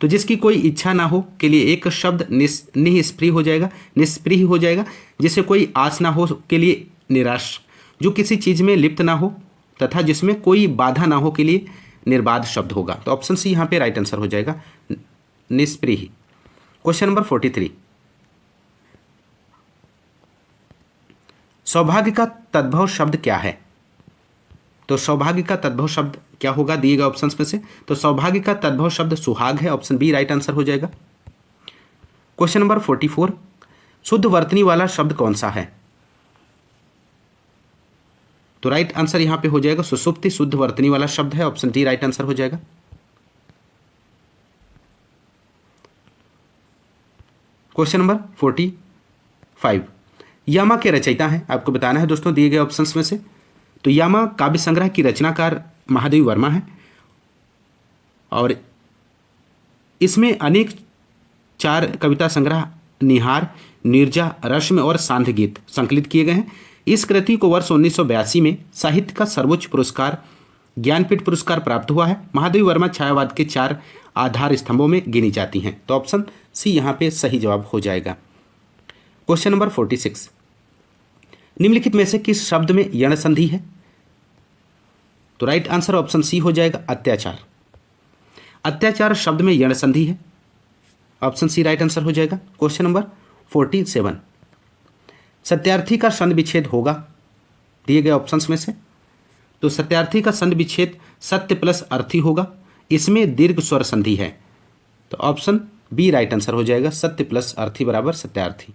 तो जिसकी कोई इच्छा ना हो के लिए एक शब्द निस्पृह हो जाएगा, निष्पृह हो जाएगा। जिसे कोई आस ना हो के लिए निराश, जो किसी चीज़ में लिप्त ना हो तथा जिसमें कोई बाधा ना हो के लिए निर्बाध शब्द होगा। तो ऑप्शन सी यहाँ पे राइट आंसर हो जाएगा, निष्पृह। क्वेश्चन नंबर 43, सौभाग्य का तद्भव शब्द क्या है? तो सौभाग्य का तद्भव शब्द क्या होगा दिए गए ऑप्शंस में से? तो सौभाग्य का तद्भव शब्द सुहाग है। ऑप्शन बी राइट आंसर हो जाएगा। क्वेश्चन नंबर 44, शुद्ध वर्तनी वाला शब्द कौन सा है? तो राइट आंसर यहां पे हो जाएगा सुषुप्ति, शुद्ध वर्तनी वाला शब्द है। ऑप्शन डी राइट आंसर हो जाएगा। क्वेश्चन नंबर 45, यामा के रचयिता हैं, आपको बताना है दोस्तों दिए गए ऑप्शंस में से। तो यामा काव्य संग्रह की रचनाकार महादेवी वर्मा है और इसमें अनेक 4 कविता संग्रह निहार, नीरजा, रश्मि और सांध्य गीत संकलित किए गए हैं। इस कृति को वर्ष 1982 में साहित्य का सर्वोच्च पुरस्कार ज्ञानपीठ पुरस्कार प्राप्त हुआ है। महादेवी वर्मा छायावाद के 4 आधार स्तंभों में गिनी जाती हैं। तो ऑप्शन सी यहाँ पे सही जवाब हो जाएगा। क्वेश्चन नंबर 46, निम्नलिखित में से किस शब्द में यण संधि है? तो राइट आंसर ऑप्शन सी हो जाएगा, अत्याचार। अत्याचार शब्द में यण संधि है। ऑप्शन सी राइट आंसर हो जाएगा। क्वेश्चन नंबर 47, सत्यार्थी का संधि विच्छेद होगा दिए गए ऑप्शंस में से। तो सत्यार्थी का संधि विच्छेद सत्य प्लस अर्थी होगा। इसमें दीर्घ स्वर संधि है। तो ऑप्शन बी राइट आंसर हो जाएगा, सत्य प्लस अर्थी बराबर सत्यार्थी।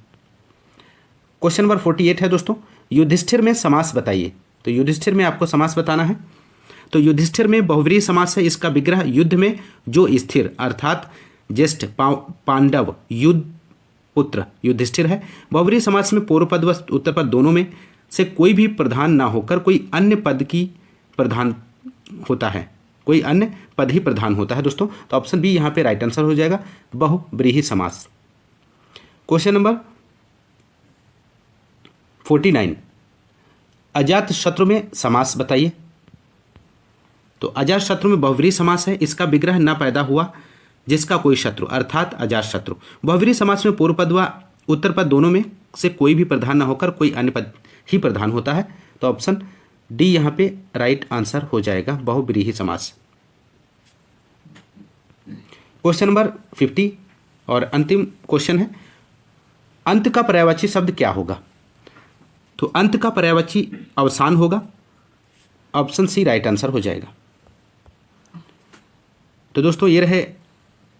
क्वेश्चन नंबर 48 है दोस्तों, युधिष्ठिर में समास बताइए। तो युधिष्ठिर में आपको समास बताना है। तो युधिष्ठिर में बहुव्रीहि समास है। इसका विग्रह युद्ध में जो स्थिर अर्थात ज्येष्ठ पांडव युद्ध पुत्र युधिष्ठिर है। बहुव्रीहि समास में पूर्व पद व उत्तर पद दोनों में से कोई भी प्रधान ना होकर कोई अन्य पद की प्रधान होता है, कोई अन्य पद ही प्रधान होता है दोस्तों। तो ऑप्शन बी यहाँ पे राइट आंसर हो जाएगा, बहुव्रीहि समास। क्वेश्चन नंबर 49, अजात शत्रु में समास बताइए। तो अजात शत्रु में बहुव्रीहि समास है। इसका विग्रह न पैदा हुआ जिसका कोई शत्रु अर्थात अजात शत्रु। बहुव्रीहि समास में पूर्व पद व उत्तर पद दोनों में से कोई भी प्रधान न होकर कोई अन्य पद ही प्रधान होता है। तो ऑप्शन डी यहाँ पे राइट आंसर हो जाएगा, बहुव्रीहि समास। क्वेश्चन नंबर 50 और अंतिम क्वेश्चन है, अंत का पर्यायवाची शब्द क्या होगा? तो अंत का पर्यायवाची अवसान होगा। ऑप्शन सी राइट आंसर हो जाएगा। तो दोस्तों ये रहे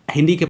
हिंदी के